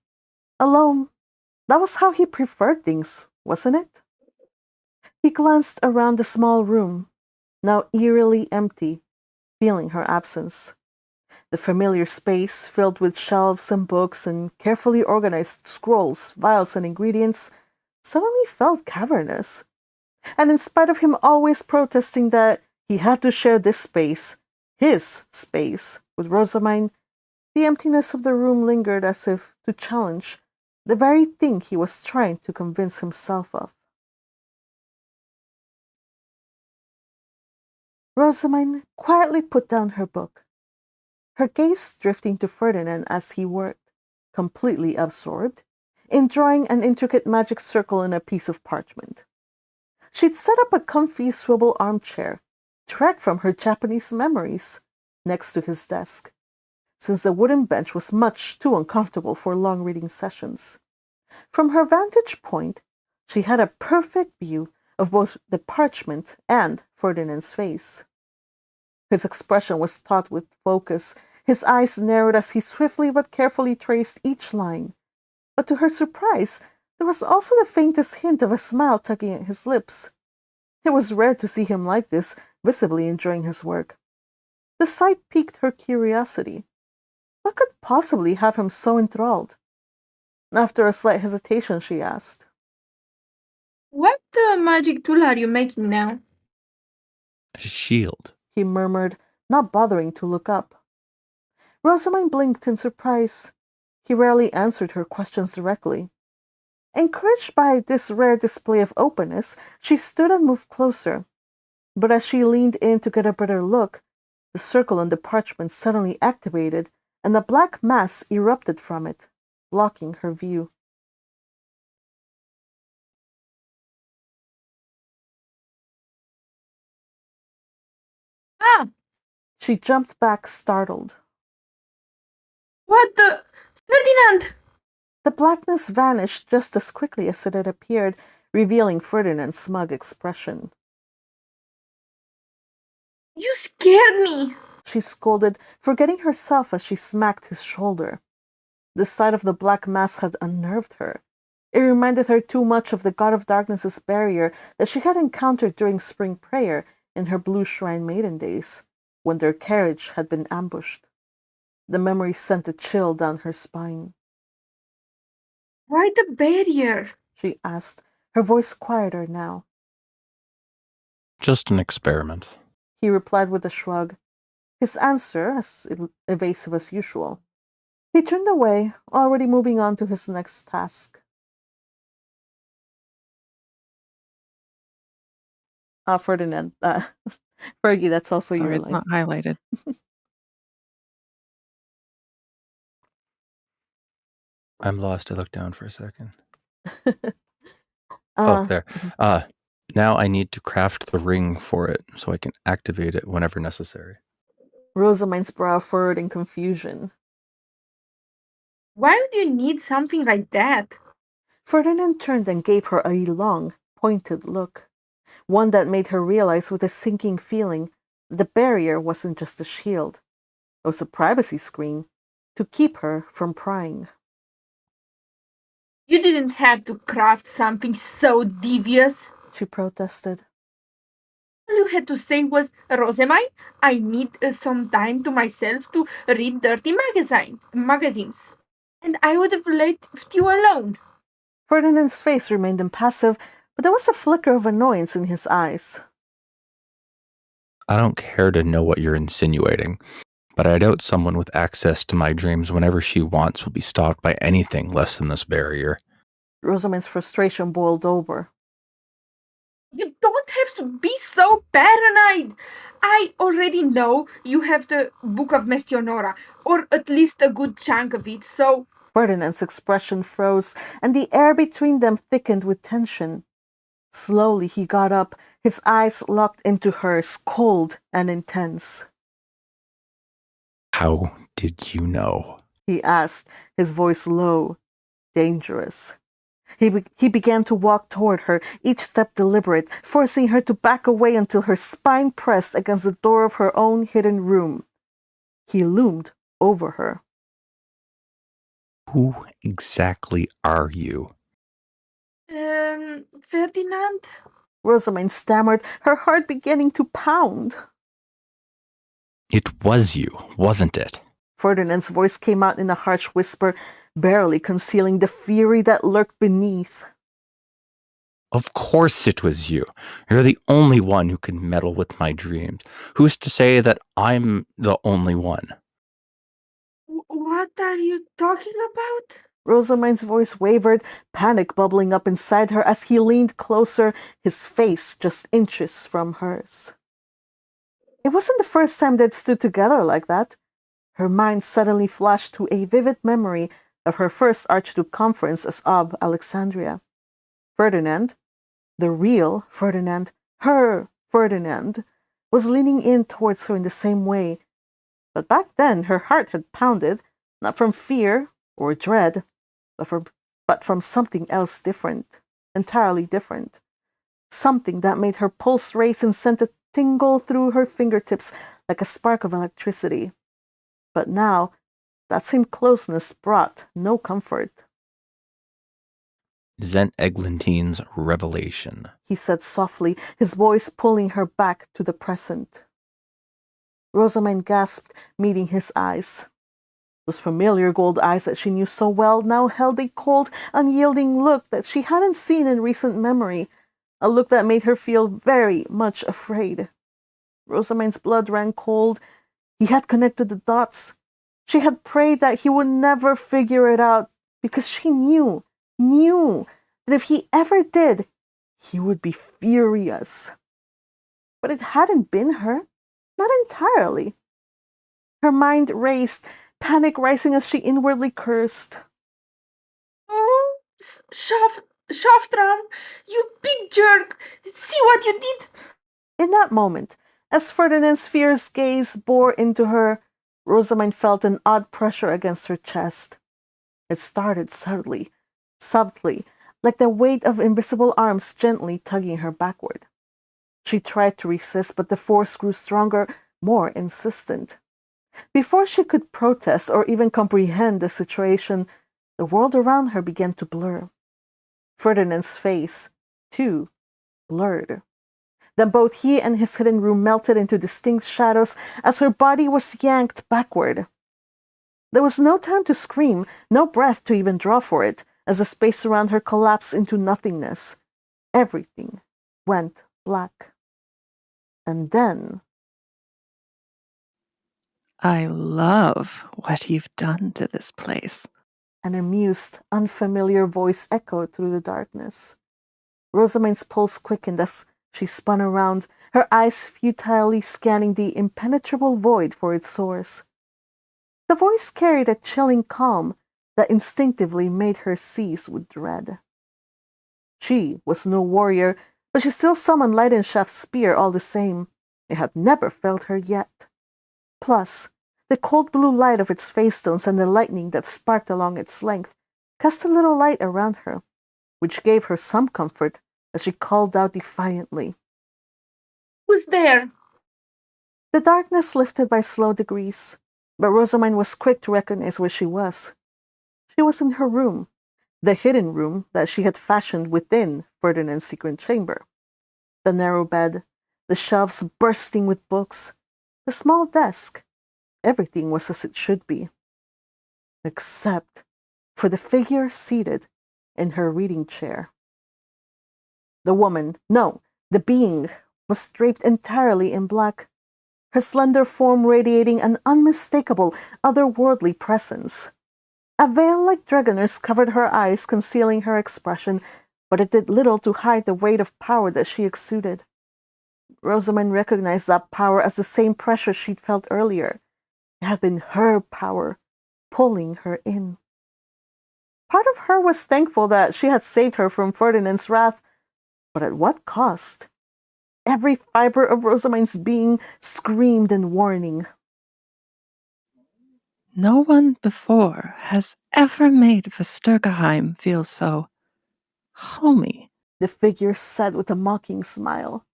Speaker 1: Alone, that was how he preferred things, wasn't it? He glanced around the small room, now eerily empty, feeling her absence. The familiar space, filled with shelves and books and carefully organized scrolls, vials, and ingredients, suddenly felt cavernous. And in spite of him always protesting that he had to share this space, his space, with Rosamine, the emptiness of the room lingered as if to challenge the very thing he was trying to convince himself of. Rosamine quietly put down her book, her gaze drifting to Ferdinand as he worked, completely absorbed, in drawing an intricate magic circle in a piece of parchment. She'd set up a comfy swivel armchair, direct from her Japanese memories, next to his desk, since the wooden bench was much too uncomfortable for long reading sessions. From her vantage point, she had a perfect view of both the parchment and Ferdinand's face. His expression was taut with focus, his eyes narrowed as he swiftly but carefully traced each line. But to her surprise, there was also the faintest hint of a smile tugging at his lips. It was rare to see him like this, visibly enjoying his work. The sight piqued her curiosity. What could possibly have him so enthralled? After a slight hesitation, she asked,
Speaker 7: What magic tool are you making now?
Speaker 6: A shield.
Speaker 1: He murmured, not bothering to look up. Rosamine blinked in surprise. He rarely answered her questions directly. Encouraged by this rare display of openness, she stood and moved closer. But as she leaned in to get a better look, the circle on the parchment suddenly activated, and a black mass erupted from it, blocking her view.
Speaker 7: Ah!
Speaker 1: She jumped back, startled.
Speaker 7: What the? Ferdinand!
Speaker 1: The blackness vanished just as quickly as it had appeared, revealing Ferdinand's smug expression.
Speaker 7: You scared me!
Speaker 1: She scolded, forgetting herself as she smacked his shoulder. The sight of the black mass had unnerved her. It reminded her too much of the God of Darkness's barrier that she had encountered during spring prayer in her Blue Shrine maiden days, when their carriage had been ambushed. The memory sent a chill down her spine.
Speaker 7: Why the barrier?
Speaker 1: She asked, her voice quieter now.
Speaker 6: Just an experiment.
Speaker 1: He replied with a shrug, his answer as evasive as usual. He turned away, already moving on to his next task. Ferdinand, Fergie, that's also
Speaker 4: Sorry,
Speaker 1: your
Speaker 4: it's
Speaker 1: line.
Speaker 4: not highlighted.
Speaker 6: I'm lost. I looked down for a second.
Speaker 1: Uh,
Speaker 6: There.
Speaker 1: mhm.
Speaker 6: Now I need to craft the ring for it so I can activate it whenever necessary.
Speaker 1: Rosamine's brow furrowed in confusion.
Speaker 7: Why would you need something like that?
Speaker 1: Ferdinand turned and gave her a long, pointed look. One that made her realize with a sinking feeling the barrier wasn't just a shield. It was a privacy screen to keep her from prying.
Speaker 7: You didn't have to craft something so devious.
Speaker 1: She protested.
Speaker 7: All you had to say was, Rosamine, I need some time to myself to read dirty magazines. And I would have left you alone.
Speaker 1: Ferdinand's face remained impassive, but there was a flicker of annoyance in his eyes.
Speaker 6: I don't care to know what you're insinuating, but I doubt someone with access to my dreams whenever she wants will be stalked by anything less than this barrier.
Speaker 1: Rosamine's frustration boiled over.
Speaker 7: You don't have to be so paranoid. I already know you have the Book of Mestionora, or at least a good chunk of it, so...
Speaker 1: Ferdinand's expression froze, and the air between them thickened with tension. Slowly he got up, his eyes locked into hers, cold and intense.
Speaker 6: How did you know?
Speaker 1: He asked, his voice low, dangerous. He began to walk toward her, each step deliberate, forcing her to back away until her spine pressed against the door of her own hidden room. He loomed over her.
Speaker 6: Who exactly are you?
Speaker 7: Ferdinand?
Speaker 1: Rosamine stammered, her heart beginning to pound.
Speaker 6: It was you, wasn't it?
Speaker 1: Ferdinand's voice came out in a harsh whisper, barely concealing the fury that lurked beneath.
Speaker 6: Of course it was you. You're the only one who can meddle with my dreams. Who's to say that I'm the only one?
Speaker 7: What are you talking about?
Speaker 1: Rosamine's voice wavered, panic bubbling up inside her as he leaned closer, his face just inches from hers. It wasn't the first time they'd stood together like that. Her mind suddenly flashed to a vivid memory of her first Archduke conference as Ob Alexandria. Ferdinand, the real Ferdinand, her Ferdinand, was leaning in towards her in the same way. But back then her heart had pounded, not from fear or dread, but from something else different, entirely different. Something that made her pulse race and sent a tingle through her fingertips like a spark of electricity. But now, that same closeness brought no comfort.
Speaker 6: Zent Eglantine's revelation,
Speaker 1: He said softly, his voice pulling her back to the present. Rosamine gasped, meeting his eyes. Those familiar gold eyes that she knew so well now held a cold, unyielding look that she hadn't seen in recent memory, a look that made her feel very much afraid. Rosamine's blood ran cold. He had connected the dots. She had prayed that he would never figure it out because she knew that if he ever did, he would be furious. But it hadn't been her, not entirely. Her mind raced, panic rising as she inwardly cursed.
Speaker 7: Oh, Shaftram, you big jerk! See what you did?
Speaker 1: In that moment, as Ferdinand's fierce gaze bore into her, Rosamine felt an odd pressure against her chest. It started subtly, like the weight of invisible arms gently tugging her backward. She tried to resist, but the force grew stronger, more insistent. Before she could protest or even comprehend the situation, the world around her began to blur. Ferdinand's face, too, blurred. Then both he and his hidden room melted into distinct shadows as her body was yanked backward. There was no time to scream, no breath to even draw for it, as the space around her collapsed into nothingness. Everything went black. And then
Speaker 4: I love what you've done to this place.
Speaker 1: an amused, unfamiliar voice echoed through the darkness. Rosamine's pulse quickened as she spun around, her eyes futilely scanning the impenetrable void for its source. The voice carried a chilling calm that instinctively made her seize with dread. She was no warrior, but she still summoned Leidenschaft's spear all the same. It had never failed her yet. Plus, the cold blue light of its face stones and the lightning that sparked along its length cast a little light around her, which gave her some comfort as she called out defiantly.
Speaker 7: Who's there?
Speaker 1: The darkness lifted by slow degrees, but Rosamine was quick to recognize where she was. She was in her room, the hidden room that she had fashioned within Ferdinand's secret chamber. The narrow bed, the shelves bursting with books, the small desk, everything was as it should be. Except for the figure seated in her reading chair. The woman, no, the being, was draped entirely in black, her slender form radiating an unmistakable, otherworldly presence. A veil like Dragoner's covered her eyes, concealing her expression, but it did little to hide the weight of power that she exuded. Rosamine recognized that power as the same pressure she'd felt earlier. It had been her power, pulling her in. Part of her was thankful that she had saved her from Ferdinand's wrath, but at what cost? Every fiber of Rosamine's being screamed in warning.
Speaker 4: No one before has ever made Vestergaheim feel so homey.
Speaker 1: The figure said with a mocking smile,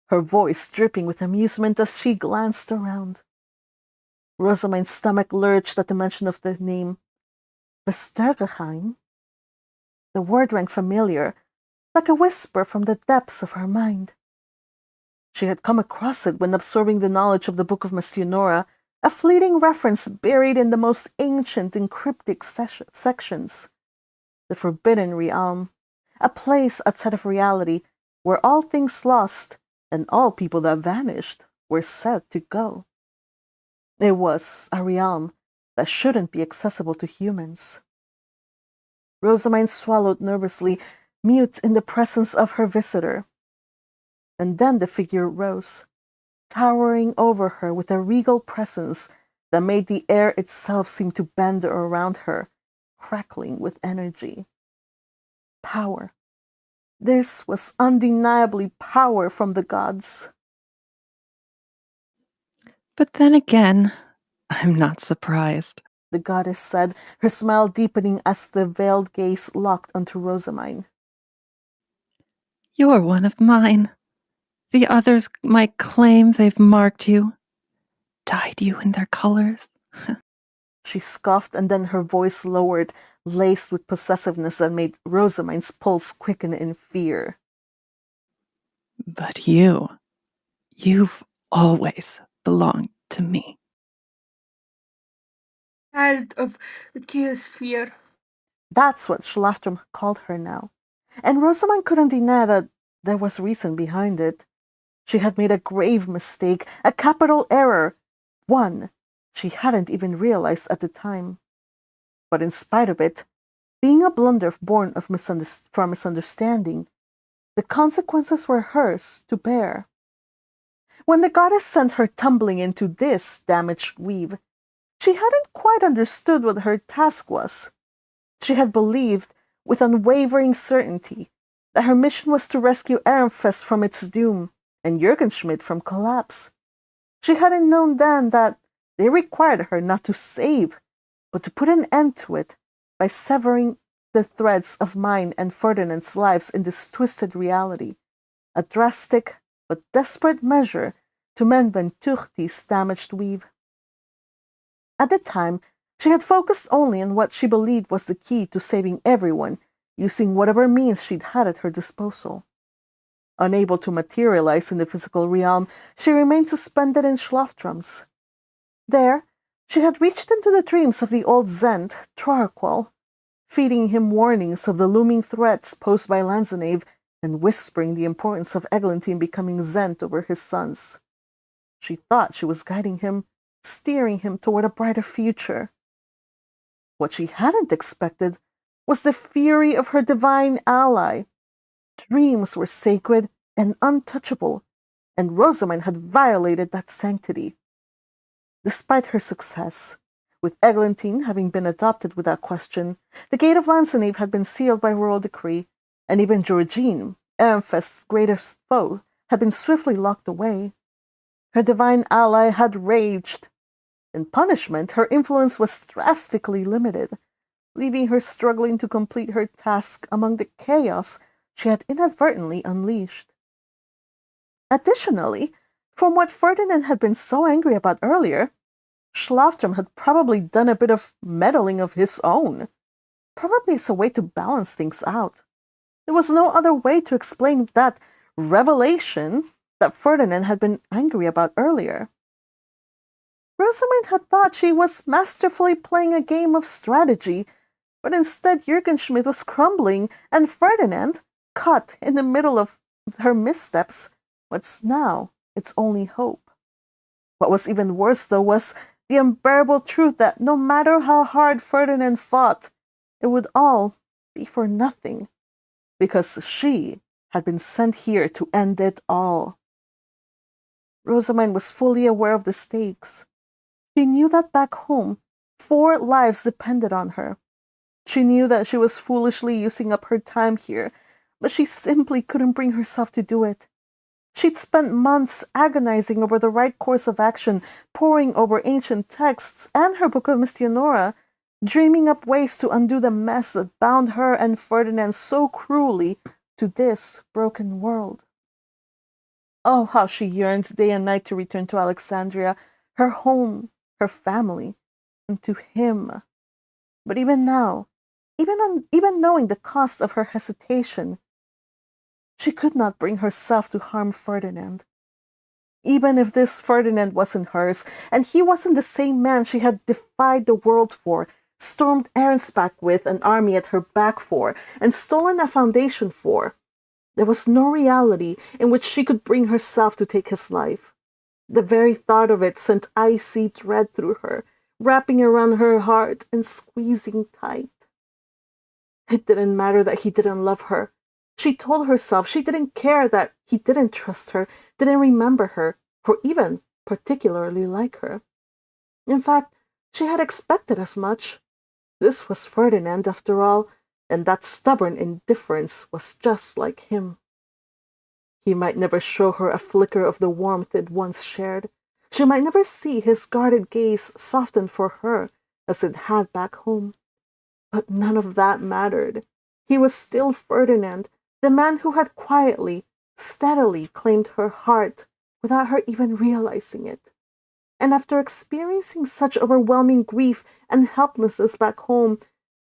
Speaker 1: her voice dripping with amusement as she glanced around. Rosamine's stomach lurched at the mention of the name. Vestergaheim? The word rang familiar, like a whisper from the depths of her mind. She had come across it when absorbing the knowledge of the Book of Mestionora, a fleeting reference buried in the most ancient and cryptic sections. The Forbidden Realm, a place outside of reality where all things lost and all people that vanished were said to go. It was a realm that shouldn't be accessible to humans. Rosamine swallowed nervously, mute in the presence of her visitor. And then the figure rose, towering over her with a regal presence that made the air itself seem to bend around her, crackling with energy. Power. This was undeniably power from the gods.
Speaker 4: But then again, I'm not surprised.
Speaker 1: The goddess said, her smile deepening as the veiled gaze locked onto Rosamine.
Speaker 4: You're one of mine. The others might claim they've marked you, dyed you in their colors.
Speaker 1: She scoffed, and then her voice lowered, laced with possessiveness that made Rosamine's pulse quicken in fear.
Speaker 4: But you've always belonged to me.
Speaker 7: Child of Geosphere.
Speaker 1: That's what Schlaftrum called her now. And Rosamine couldn't deny that there was reason behind it. She had made a grave mistake, a capital error, one she hadn't even realized at the time. But in spite of it, being a blunder born of from misunderstanding, the consequences were hers to bear. When the goddess sent her tumbling into this damaged weave, she hadn't quite understood what her task was. She had believed, with unwavering certainty, that her mission was to rescue Ehrenfest from its doom and Jürgenschmidt from collapse. She hadn't known then that they required her not to save, but to put an end to it by severing the threads of Myne and Ferdinand's lives in this twisted reality, a drastic but desperate measure to mend Venturti's damaged weave. At the time, she had focused only on what she believed was the key to saving everyone, using whatever means she'd had at her disposal. Unable to materialize in the physical realm, she remained suspended in Schlaftrums. There, she had reached into the dreams of the old Zend, Troarqual, feeding him warnings of the looming threats posed by Lanzenave and whispering the importance of Eglantine becoming Zent over his sons. She thought she was guiding him, steering him toward a brighter future. What she hadn't expected was the fury of her divine ally. Dreams were sacred and untouchable, and Rosamond had violated that sanctity. Despite her success, with Eglantine having been adopted without question, the gate of Lancenave had been sealed by royal decree, and even Georgine, Aramfest's greatest foe, had been swiftly locked away. Her divine ally had raged. In punishment, her influence was drastically limited, leaving her struggling to complete her task among the chaos she had inadvertently unleashed. Additionally, from what Ferdinand had been so angry about earlier, Schlaftrum had probably done a bit of meddling of his own. Probably as a way to balance things out. There was no other way to explain that revelation that Ferdinand had been angry about earlier. Rosamond had thought she was masterfully playing a game of strategy, but instead Jürgen Schmidt was crumbling, and Ferdinand, caught in the middle of her missteps, was now its only hope. What was even worse, though, was the unbearable truth that no matter how hard Ferdinand fought, it would all be for nothing, because she had been sent here to end it all. Rosamond was fully aware of the stakes. She knew that back home, 4 lives depended on her. She knew that she was foolishly using up her time here, but she simply couldn't bring herself to do it. She'd spent months agonizing over the right course of action, poring over ancient texts and her book of Mystionora, dreaming up ways to undo the mess that bound her and Ferdinand so cruelly to this broken world. Oh, how she yearned day and night to return to Alexandria, her home, her family, and to him. But even now, even knowing the cost of her hesitation, she could not bring herself to harm Ferdinand. Even if this Ferdinand wasn't hers, and he wasn't the same man she had defied the world for, stormed Arensbach with an army at her back for, and stolen a foundation for, there was no reality in which she could bring herself to take his life. The very thought of it sent icy dread through her, wrapping around her heart and squeezing tight. It didn't matter that he didn't love her. She told herself she didn't care that he didn't trust her, didn't remember her, or even particularly like her. In fact, she had expected as much. This was Ferdinand, after all, and that stubborn indifference was just like him. He might never show her a flicker of the warmth they'd once shared. She might never see his guarded gaze soften for her as it had back home. But none of that mattered. He was still Ferdinand, the man who had quietly, steadily claimed her heart without her even realizing it. And after experiencing such overwhelming grief and helplessness back home,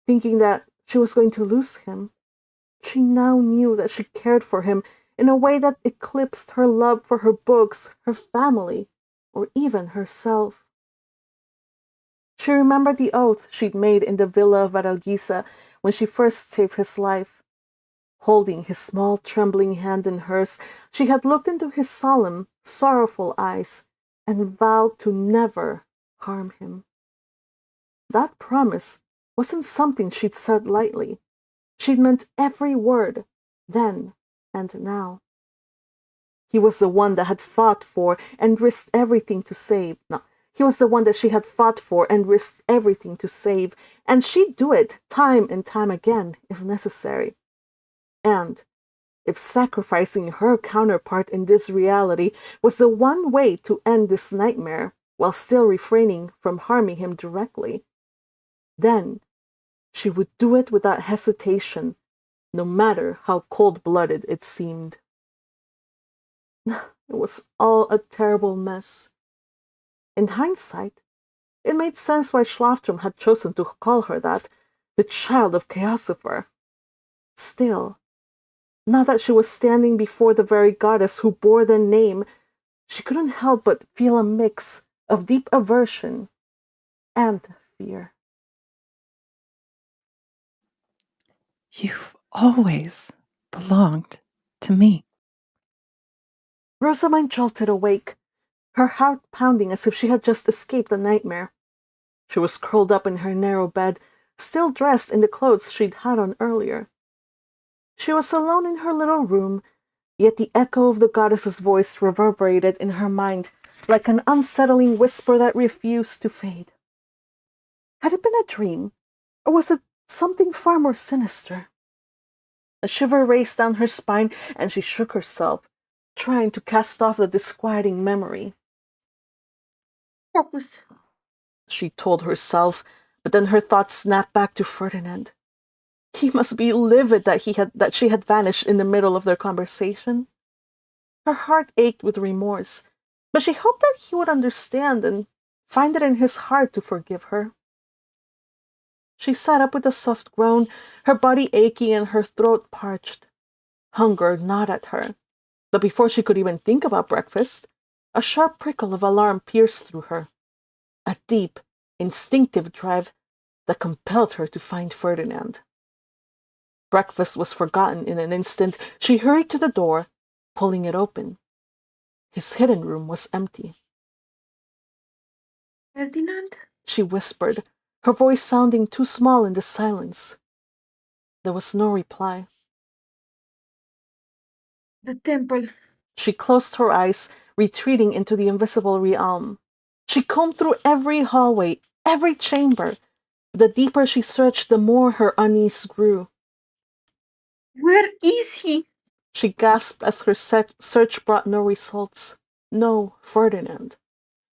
Speaker 1: thinking that she was going to lose him, she now knew that she cared for him in a way that eclipsed her love for her books, her family, or even herself. She remembered the oath she'd made in the villa of Varalgisa when she first saved his life. Holding his small, trembling hand in hers, she had looked into his solemn, sorrowful eyes and vowed to never harm him. That promise wasn't something she'd said lightly. She'd meant every word, then and now. He was the one that had fought for and risked everything to save. No, he was the one that she had fought for and risked everything to save, and she'd do it time and time again if necessary. And if sacrificing her counterpart in this reality was the one way to end this nightmare while still refraining from harming him directly, then she would do it without hesitation, no matter how cold-blooded it seemed. It was all a terrible mess. In hindsight, it made sense why Schlaftrum had chosen to call her that, the child of Chaosifer. Still, now that she was standing before the very goddess who bore their name, she couldn't help but feel a mix of deep aversion and fear.
Speaker 4: You've always belonged to me.
Speaker 1: Rosamund jolted awake, her heart pounding as if she had just escaped a nightmare. She was curled up in her narrow bed, still dressed in the clothes she'd had on earlier. She was alone in her little room, yet the echo of the goddess's voice reverberated in her mind like an unsettling whisper that refused to fade. Had it been a dream, or was it something far more sinister? A shiver raced down her spine, and she shook herself, trying to cast off the disquieting memory.
Speaker 7: Focus.
Speaker 1: She told herself, but then her thoughts snapped back to Ferdinand. He must be livid that she had vanished in the middle of their conversation. Her heart ached with remorse, but she hoped that he would understand and find it in his heart to forgive her. She sat up with a soft groan, her body achy and her throat parched. Hunger gnawed at her, but before she could even think about breakfast, a sharp prickle of alarm pierced through her. A deep, instinctive drive that compelled her to find Ferdinand. Breakfast was forgotten in an instant. She hurried to the door, pulling it open. His hidden room was empty.
Speaker 7: Ferdinand?
Speaker 1: She whispered, her voice sounding too small in the silence. There was no reply.
Speaker 7: The temple.
Speaker 1: She closed her eyes, retreating into the invisible realm. She combed through every hallway, every chamber. The deeper she searched, the more her unease grew.
Speaker 7: Where is he?
Speaker 1: She gasped as her search brought no results. No Ferdinand.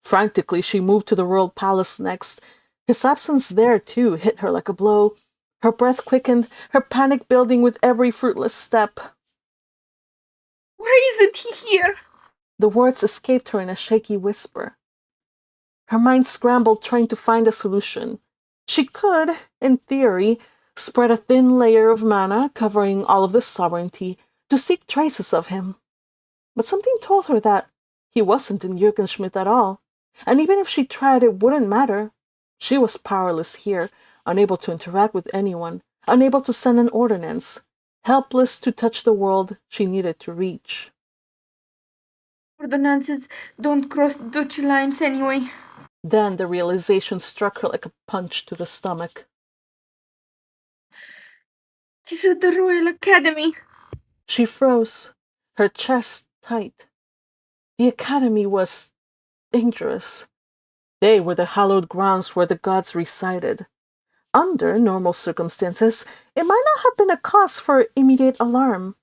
Speaker 1: Frantically, she moved to the royal palace next. His absence there, too, hit her like a blow. Her breath quickened, her panic building with every fruitless step.
Speaker 7: Why isn't he here?
Speaker 1: The words escaped her in a shaky whisper. Her mind scrambled, trying to find a solution. She could, in theory, spread a thin layer of mana covering all of the sovereignty to seek traces of him. But something told her that he wasn't in Jürgenschmidt at all, and even if she tried, it wouldn't matter. She was powerless here, unable to interact with anyone, unable to send an ordinance, helpless to touch the world she needed to reach.
Speaker 7: Ordinances don't cross duchy lines anyway.
Speaker 1: Then the realization struck her like a punch to the stomach.
Speaker 7: He's at the Royal Academy.
Speaker 1: She froze, her chest tight. The academy was dangerous. They were the hallowed grounds where the gods resided. Under normal circumstances, it might not have been a cause for immediate alarm.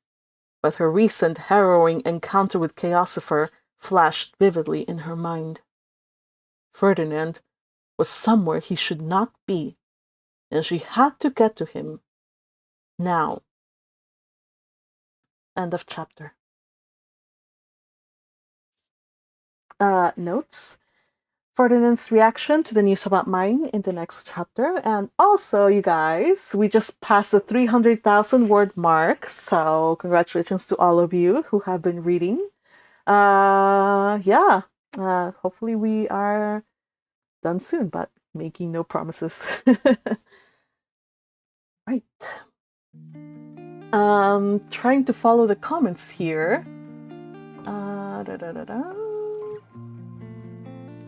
Speaker 1: But her recent harrowing encounter with Chaosifer flashed vividly in her mind. Ferdinand was somewhere he should not be, and she had to get to him. Now. End of chapter. Notes. Ferdinand's reaction to the news about Myne in the next chapter. And also, you guys, we just passed the 300,000 word mark. So congratulations to all of you who have been reading. Hopefully we are done soon, but making no promises. Right. Trying to follow the comments here.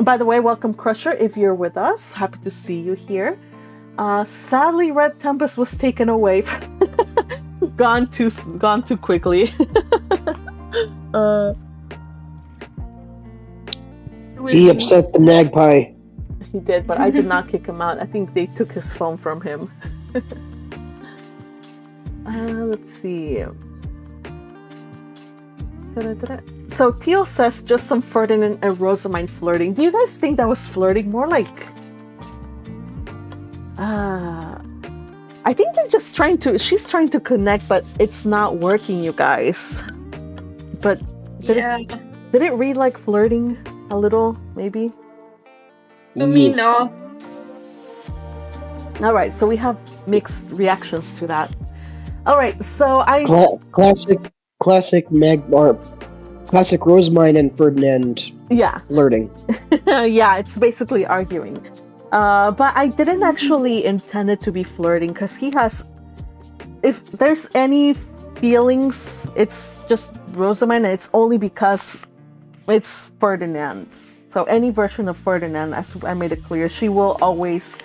Speaker 1: By the way, welcome Crusher if you're with us. Happy to see you here. Sadly, Red Tempest was taken away. gone too quickly.
Speaker 5: He upset the Magpie.
Speaker 1: He did, but I did not kick him out. I think they took his phone from him. Let's see. So Teal says just some Ferdinand and Rosamund flirting. Do you guys think that was flirting? More like... I think they're just she's trying to connect, but it's not working, you guys. But did it read like flirting a little, maybe?
Speaker 7: To me, no.
Speaker 1: Alright, so we have mixed reactions to that. Alright, so
Speaker 5: Classic Rosamund and Ferdinand flirting.
Speaker 1: Yeah, it's basically arguing. But I didn't actually intend it to be flirting, because he has... If there's any feelings, it's just Rosamine, and it's only because it's Ferdinand. So any version of Ferdinand, as I made it clear, she will always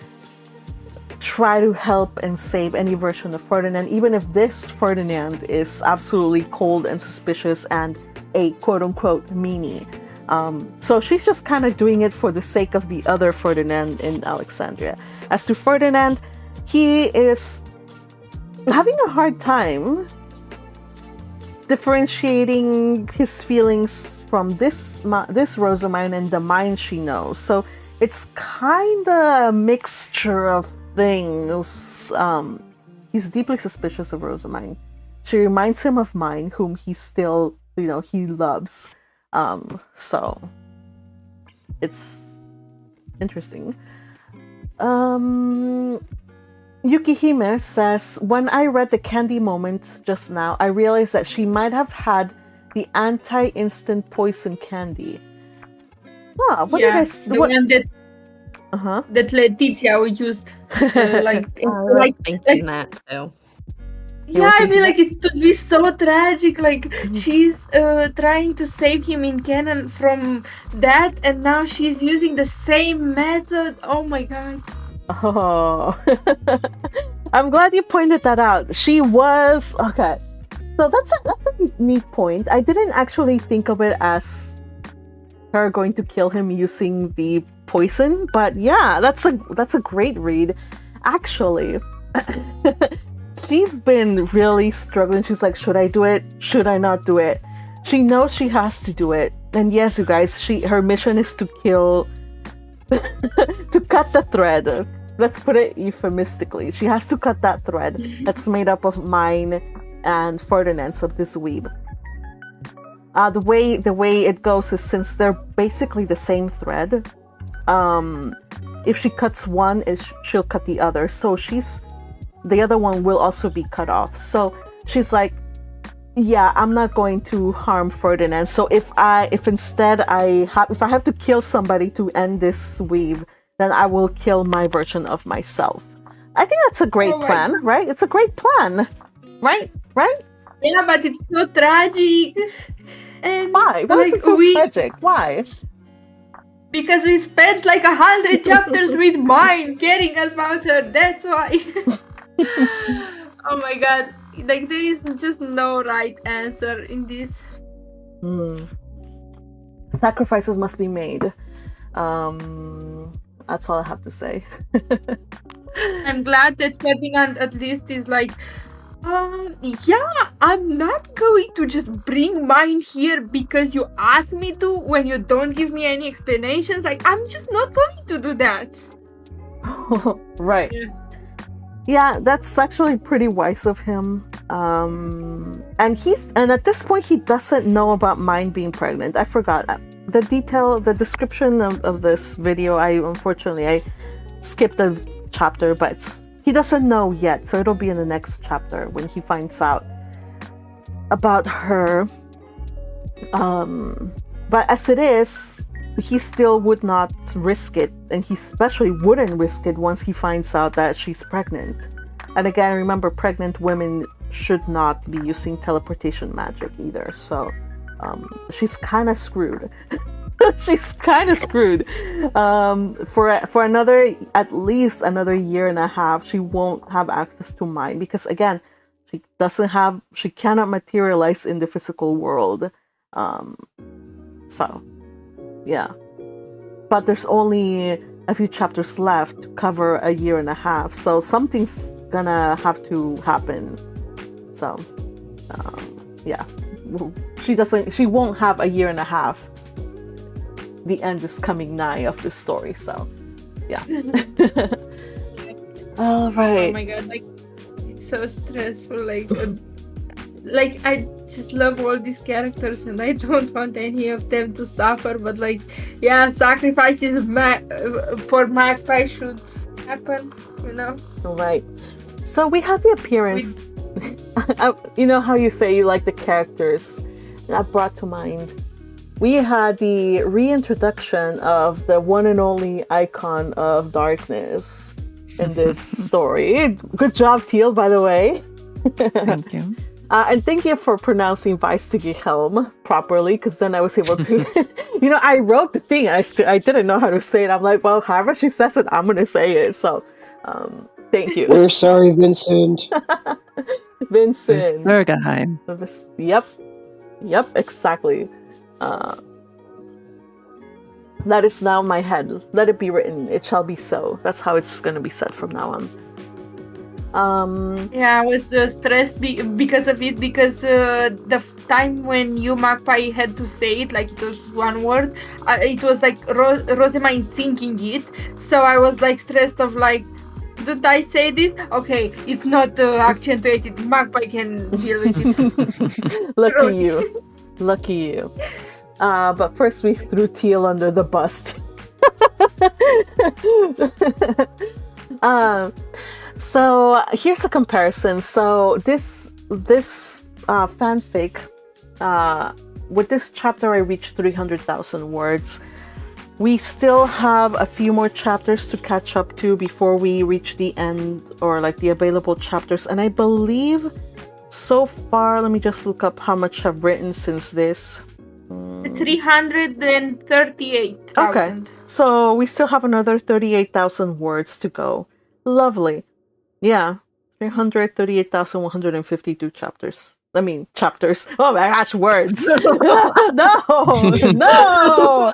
Speaker 1: try to help and save any version of Ferdinand, even if this Ferdinand is absolutely cold and suspicious and a quote-unquote meanie. So she's just kind of doing it for the sake of the other Ferdinand in Alexandria. As to Ferdinand, he is having a hard time differentiating his feelings from this Rosamine and the Myne she knows. So it's kind of a mixture of things. He's deeply suspicious of Rosamine. She reminds him of Myne, whom he still, he loves. So it's interesting. Yukihime says, when I read the candy moment just now, I realized that she might have had the anti-instant poison candy. What did I...
Speaker 7: The one that that Letizia used.
Speaker 3: Thinking that too.
Speaker 7: Yeah, I mean, like, it would be so tragic. Like, she's trying to save him in canon from that, and now she's using the same method. Oh my god.
Speaker 1: Oh, I'm glad you pointed that out. She was okay. So that's a neat point. I didn't actually think of it as her going to kill him using the poison, but yeah, that's a great read. Actually, she's been really struggling. She's like, should I do it? Should I not do it? She knows she has to do it. And yes, you guys, her mission is to kill. To cut the thread. Let's put it euphemistically. She has to cut that thread that's made up of Myne and Ferdinand of this weeb. The way it goes is, since they're basically the same thread, if she cuts one, she'll cut the other. So the other one will also be cut off. So she's like, yeah, I'm not going to harm Ferdinand. So if instead I have to kill somebody to end this weave, then I will kill my version of myself. I think that's a great plan, right? It's a great plan, right?
Speaker 7: Yeah, but it's so tragic. And
Speaker 1: why? Why is it so tragic? Why?
Speaker 7: Because we spent like 100 chapters with Myne caring about her. That's why. Oh my god. Like, there is just no right answer in this.
Speaker 1: Sacrifices must be made. That's all I have to say.
Speaker 7: I'm glad that Ferdinand at least is like, yeah, I'm not going to just bring Myne here because you asked me to when you don't give me any explanations. Like, I'm just not going to do that.
Speaker 1: Right. Yeah, that's actually pretty wise of him. And at this point he doesn't know about Myne being pregnant. I forgot the description of this video. I skipped a chapter, but he doesn't know yet, so it'll be in the next chapter when he finds out about her. But as it is, he still would not risk it, and he especially wouldn't risk it once he finds out that she's pregnant. And again, remember, pregnant women should not be using teleportation magic either, so she's kind of screwed. She's kind of screwed. For at least another year and a half, she won't have access to Myne, because again, she cannot materialize in the physical world. So yeah, but there's only a few chapters left to cover a year and a half, so something's gonna have to happen. So yeah, she won't have a year and a half. The end is coming nigh of this story, so yeah. All right.
Speaker 7: Oh my god, like, it's so stressful. Like I just love all these characters, and I don't want any of them to suffer. But like, yeah, sacrifices for Magpie should happen,
Speaker 1: All right. So we had the appearance. You know how you say you like the characters? That brought to mind. We had the reintroduction of the one and only icon of darkness in this story. Good job, Teal, by the way.
Speaker 4: Thank you.
Speaker 1: And thank you for pronouncing Weisstigehelm properly, because then I was able to, I wrote the thing, and I didn't know how to say it. I'm like, well, however she says it, I'm going to say it. So, thank you.
Speaker 5: We're sorry, Vincent.
Speaker 1: Vincent.
Speaker 4: Bergheim.
Speaker 1: Yep, exactly. That is now my head. Let it be written. It shall be so. That's how it's going to be said from now on.
Speaker 7: Yeah, I was stressed because of it, because the time when you Magpie had to say it, like it was one word, it was like Rosamine thinking it, so I was like stressed of like, did I say this? Okay, it's not accentuated. Magpie can deal with it.
Speaker 1: Lucky you. But first we threw Teal under the bus. So here's a comparison. So this fanfic, with this chapter I reached 300,000 words. We still have a few more chapters to catch up to before we reach the end, or like the available chapters. And I believe so far, let me just look up how much I've written since this.
Speaker 7: 338,000.
Speaker 1: Okay, so we still have another 38,000 words to go. Lovely. Yeah, 338,152 chapters. I mean, chapters. Oh my gosh, words. No.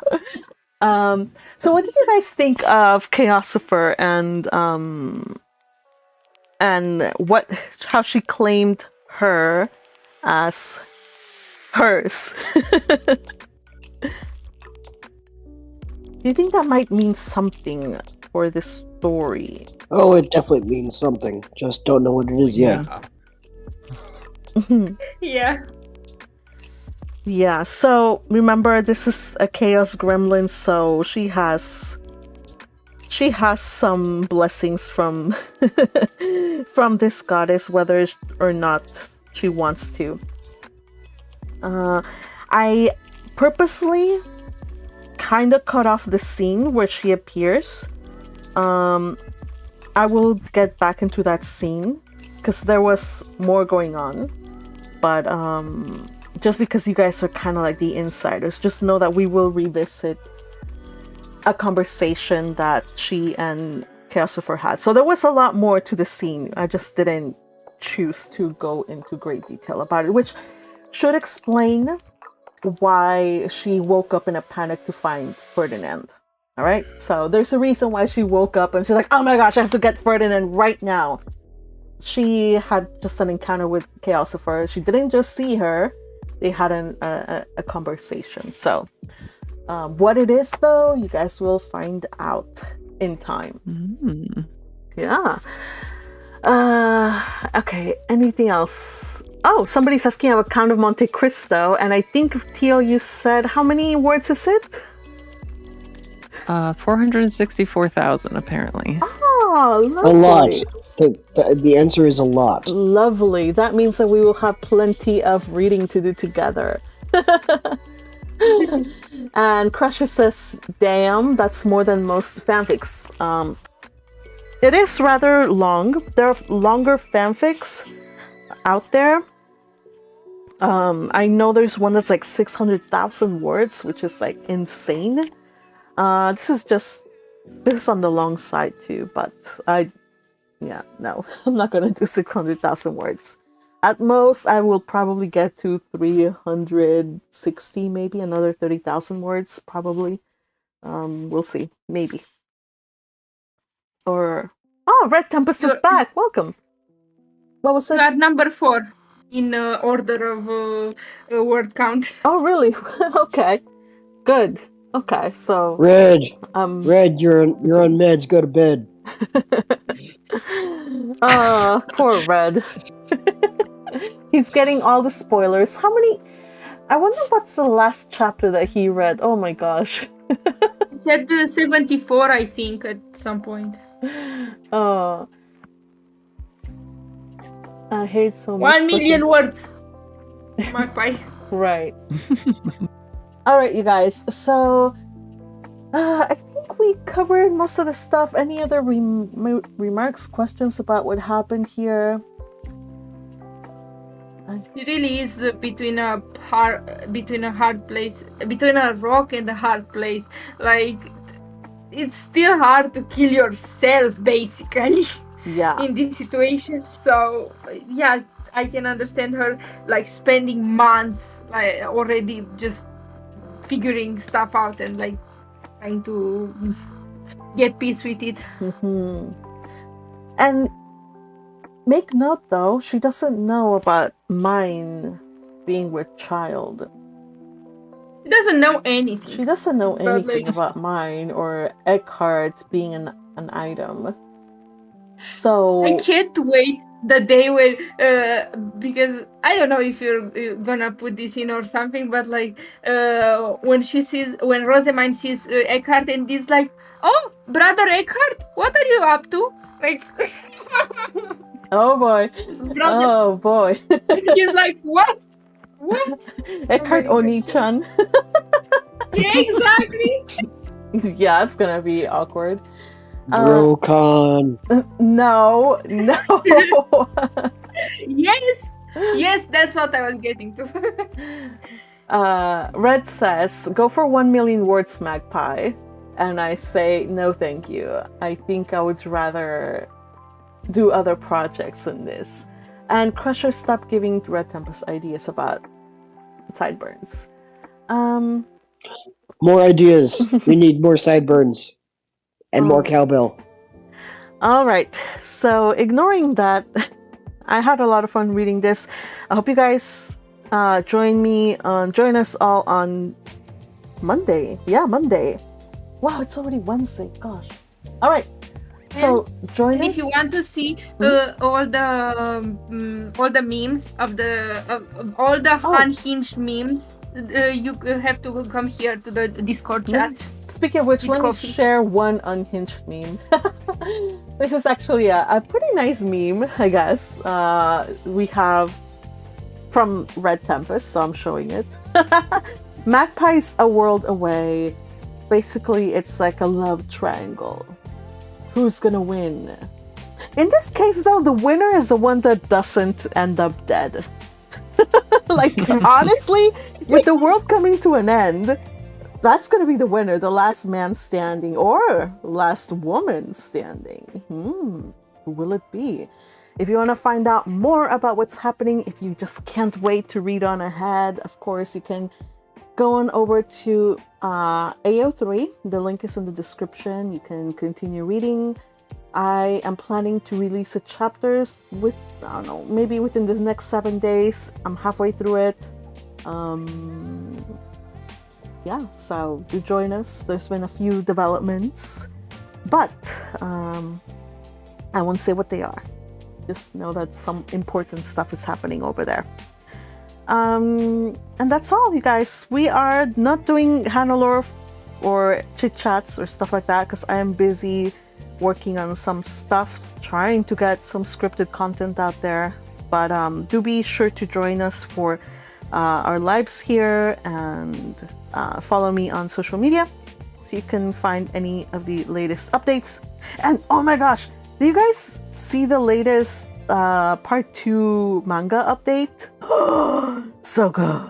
Speaker 1: So what did you guys think of Chaosopher and how she claimed her as hers? Do you think that might mean something for this story?
Speaker 5: Oh, it definitely means something. Just don't know what it is yet.
Speaker 7: Yeah.
Speaker 1: Yeah, so remember, this is a chaos gremlin, so she has some blessings from from this goddess, whether or not she wants to. I purposely kind of cut off the scene where she appears. I will get back into that scene because there was more going on, but just because you guys are kind of like the insiders, just know that we will revisit a conversation that she and Chaosopher had. So there was a lot more to the scene. I just didn't choose to go into great detail about it, which should explain why she woke up in a panic to find Ferdinand. All right, so there's a reason why she woke up and she's like, oh my gosh, I have to get Ferdinand right now. She had just an encounter with Chaosopher. She didn't just see her, they had a conversation. So what it is, though, you guys will find out in time. Yeah. Okay, anything else? Oh, somebody's asking about Count of Monte Cristo, and I think, Tio, you said, how many words is it?
Speaker 4: 464,000, apparently.
Speaker 1: Oh, lovely.
Speaker 5: A lot. The answer is a lot.
Speaker 1: Lovely. That means that we will have plenty of reading to do together. And Crusher says, damn, that's more than most fanfics. It is rather long. There are longer fanfics out there. I know there's one that's like 600,000 words, which is like insane. This is on the long side too, but no, I'm not gonna do 600,000 words. At most, I will probably get to 360, maybe another 30,000 words, probably. We'll see, maybe. Or Red Tempest is back. Welcome. What was it?
Speaker 7: You are number 4 in order of word count.
Speaker 1: Oh, really? Okay, good. Okay, so
Speaker 5: Red, you're on meds. Go to bed.
Speaker 1: Poor Red. He's getting all the spoilers. How many? I wonder what's the last chapter that he read. Oh my gosh.
Speaker 7: He said 74, I think, at some point.
Speaker 1: Oh. I hate so much.
Speaker 7: 1 million words. Magpie.
Speaker 1: Right. All right, you guys. So, I think we covered most of the stuff. Any other remarks, questions about what happened here?
Speaker 7: It really is between a hard place, between a rock and a hard place. Like, it's still hard to kill yourself, basically,
Speaker 1: Yeah.
Speaker 7: in this situation. So, yeah, I can understand her, like, spending months, like, already just figuring stuff out and, like, trying to get peace with it.
Speaker 1: Hmm. And make note though, she doesn't know about Myne being with child.
Speaker 7: She doesn't know anything.
Speaker 1: She doesn't know
Speaker 7: But,
Speaker 1: anything
Speaker 7: like,
Speaker 1: about Myne or Eckhart being an item. So
Speaker 7: I can't wait the day where, because I don't know if you're gonna put this in or something, but like, when Rosamund sees Eckhart and is like, "Oh, brother Eckhart, what are you up to?" Like,
Speaker 1: oh boy.
Speaker 7: brother,
Speaker 1: Oh boy.
Speaker 7: he's like, "What? What?"
Speaker 1: Eckhart
Speaker 7: Oh my
Speaker 1: Oni-chan.
Speaker 7: Yeah, exactly.
Speaker 1: Yeah, it's gonna be awkward.
Speaker 5: Brocon.
Speaker 1: No.
Speaker 7: Yes, that's what I was getting to.
Speaker 1: Red says, go for 1 million words, Magpie. And I say, no thank you. I think I would rather do other projects than this. And Crusher, stop giving Red Tempest ideas about sideburns.
Speaker 5: More ideas. We need more sideburns. And more cowbell.
Speaker 1: Alright, so ignoring that, I had a lot of fun reading this. I hope you guys join us all on Monday. Yeah, Monday. Wow, it's already Wednesday. Gosh. Alright, so join
Speaker 7: And
Speaker 1: us.
Speaker 7: if you want to see all the memes of all the unhinged memes, you have to come here to the Discord chat.
Speaker 1: Speaking of which,
Speaker 7: With
Speaker 1: let
Speaker 7: coffee.
Speaker 1: me share one unhinged meme. This is actually a pretty nice meme, I guess. We have from Red Tempest, so I'm showing it. Magpie's a world away. Basically, it's like a love triangle. Who's gonna win? In this case, though, the winner is the one that doesn't end up dead. Like, honestly, with the world coming to an end, that's gonna be the winner, the last man standing or last woman standing. Who will it be? If you want to find out more about what's happening, if you just can't wait to read on ahead, of course, you can go on over to AO3. The link is in the description. You can continue reading. I am planning to release the chapters with, I don't know, maybe within the next 7 days. I'm halfway through it. Yeah, so do join us. There's been a few developments, but I won't say what they are. Just know that some important stuff is happening over there. And that's all, you guys. We are not doing Hannelore or chit chats or stuff like that because I am busy working on some stuff, trying to get some scripted content out there. But do be sure to join us for our lives here and follow me on social media so you can find any of the latest updates. And oh my gosh, do you guys see the latest part 2 manga update? So good.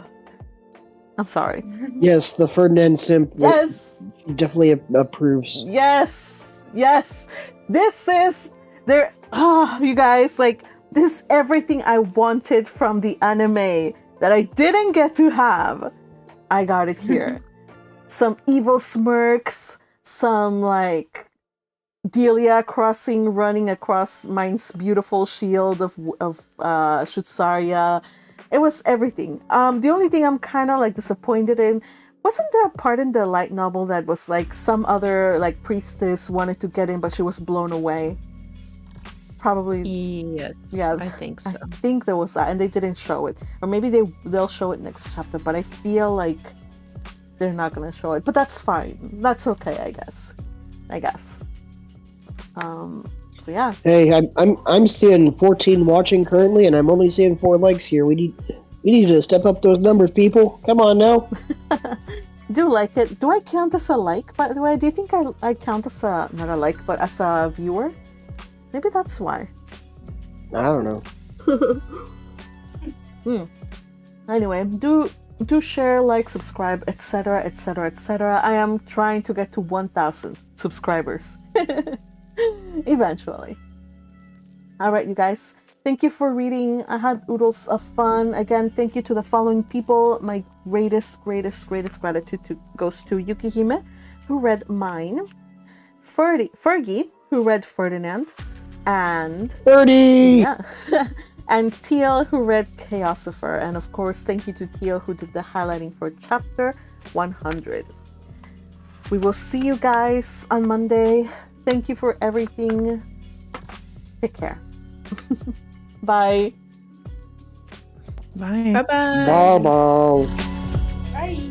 Speaker 1: I'm sorry.
Speaker 5: Yes, the Ferdinand simp
Speaker 1: Yes.
Speaker 5: definitely approves.
Speaker 1: Yes. This is there. You guys, like, this is everything I wanted from the anime that I didn't get to have. I got it here. Some evil smirks, some like Delia running across Myne's beautiful shield of Shutsaria. It was everything. The only thing I'm kind of like disappointed in, wasn't there a part in the light novel that was like some other like priestess wanted to get in but she was blown away? Probably.
Speaker 3: Yes.
Speaker 1: Yeah,
Speaker 3: I think so.
Speaker 1: I think there was that, and they didn't show it, or maybe they'll show it next chapter. But I feel like they're not gonna show it. But that's fine. That's okay, I guess. So yeah.
Speaker 5: Hey, I'm seeing 14 watching currently, and I'm only seeing 4 likes here. We need to step up those numbers, people. Come on now.
Speaker 1: Do like it. Do I count as a like, by the way? Do you think I count as a, not a like, but as a viewer? Maybe that's why.
Speaker 5: I don't know.
Speaker 1: Anyway, do share, like, subscribe, etc., etc., etc. I am trying to get to 1,000 subscribers eventually. All right, you guys. Thank you for reading. I had oodles of fun. Again, thank you to the following people. My greatest gratitude goes to Yukihime, who read Myne, Fergie, who read Ferdinand, and
Speaker 5: Birdie!
Speaker 1: yeah, and Teal, who read Chaosifer. And of course, thank you to Teal, who did the highlighting for chapter 100. We will see you guys on Monday. Thank you for everything. Take care. Bye.
Speaker 4: Bye.
Speaker 2: Bye bye.
Speaker 5: Bye bye.
Speaker 7: Bye.